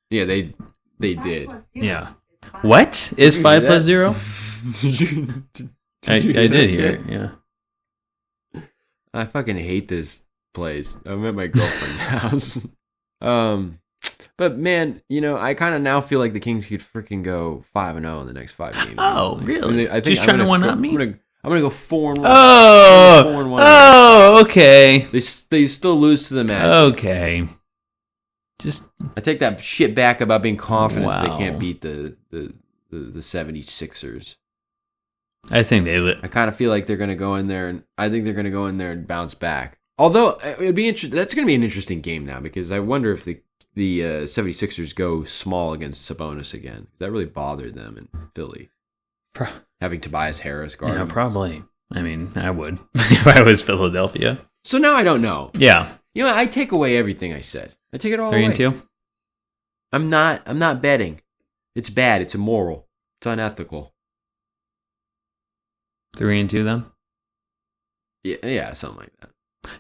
Yeah, they did. Yeah. What? Is 5 plus 0? I did hear it, yeah. I fucking hate this place. I'm at my girlfriend's house. But man, you know, I kind of now feel like the Kings could freaking go 5-0 in the next 5 games. Oh, really? I think just trying to one-up me? I'm gonna go 4-1. Oh, okay. They still lose to the Magic. Okay. I take that shit back about being confident that they can't beat the 76ers. I think I kind of feel like they're gonna go in there, and I think they're gonna go in there and bounce back. Although it'd be interesting. That's gonna be an interesting game now, because I wonder if the 76ers go small against Sabonis again. That really bothered them in Philly. Having Tobias Harris guard. Yeah, probably. I mean, I would if I was Philadelphia. So now I don't know. Yeah. You know, I take away everything I said. I take it all away. 3-2. I'm not betting. It's bad. It's immoral. It's unethical. 3-2 then? Yeah, something like that.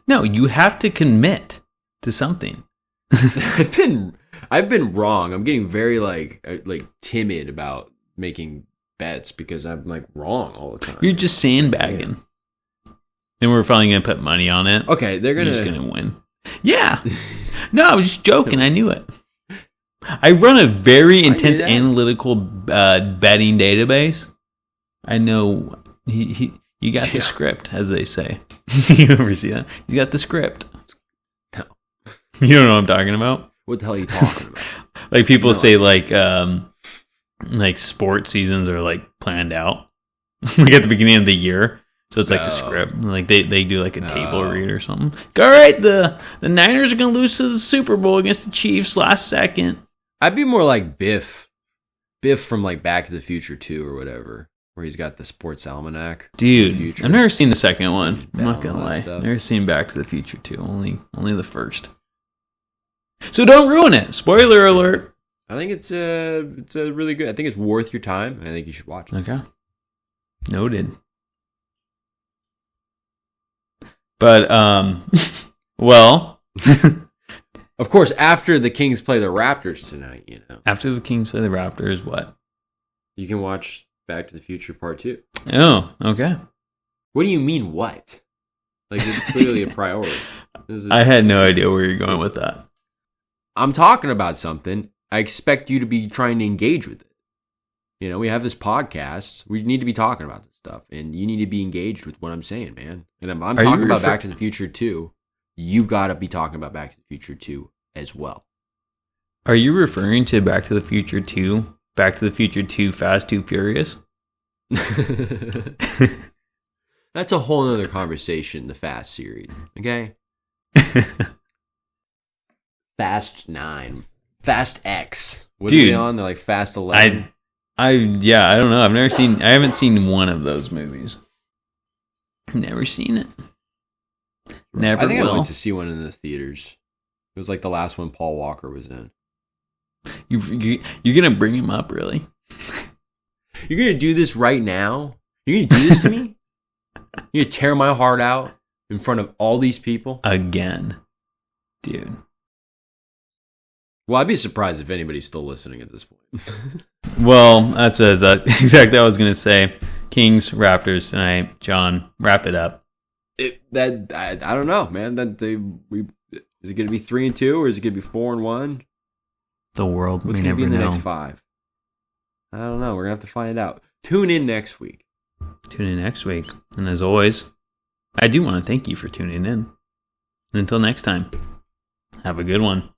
No, you have to commit to something. I've been wrong. I'm getting very like timid about making bets because I'm like wrong all the time. You're just sandbagging. Then we're finally gonna put money on it. Okay, they're just gonna win. Yeah. No, I was just joking. I knew it. I run a very intense analytical betting database. I know you got the script, as they say. You ever see that? You got the script. No. You don't know what I'm talking about? What the hell are you talking about? Like people say like sports seasons are like planned out. Like at the beginning of the year. So it's like the script. Like they do like a table read or something. All right, the Niners are gonna lose to the Super Bowl against the Chiefs last second. I'd be more like Biff from like Back to the Future 2 or whatever, where he's got the sports almanac. Dude, I've never seen the second one. I'm not gonna lie. Never seen Back to the Future 2. Only the first. So don't ruin it. Spoiler alert. I think it's a really good. I think it's worth your time. I think you should watch it. Okay. Noted. But well, of course, after the Kings play the Raptors tonight, you know. After the Kings play the Raptors, what? You can watch Back to the Future Part 2. Oh, okay. What do you mean, what? Like, it's clearly a priority. I had no idea where you're going with that. I'm talking about something. I expect you to be trying to engage with it. You know, we have this podcast. We need to be talking about this stuff. And you need to be engaged with what I'm saying, man. And if I'm talking about Back to the Future 2, you've got to be talking about Back to the Future 2 as well. Are you referring to Back to the Future 2? Back to the Future 2 Fast 2 Furious? That's a whole other conversation, the Fast series. Okay? Fast 9. Fast X. What are they on? They're like Fast 11. I don't know. I haven't seen one of those movies. Never seen it. Never I think will. I went to see one in the theaters. It was like the last one Paul Walker was in. You're gonna bring him up, really? You're gonna do this right now? You're gonna do this to me? You're gonna tear my heart out in front of all these people? Again. Dude. Well, I'd be surprised if anybody's still listening at this point. Well, that's exactly what I was going to say. Kings, Raptors tonight. John, wrap it up. I don't know, man. Is it going to be 3-2 or is it going to be 4-1? The world. What's going to be in the next 5? I don't know. We're going to have to find out. Tune in next week. Tune in next week. And as always, I do want to thank you for tuning in. And until next time, have a good one.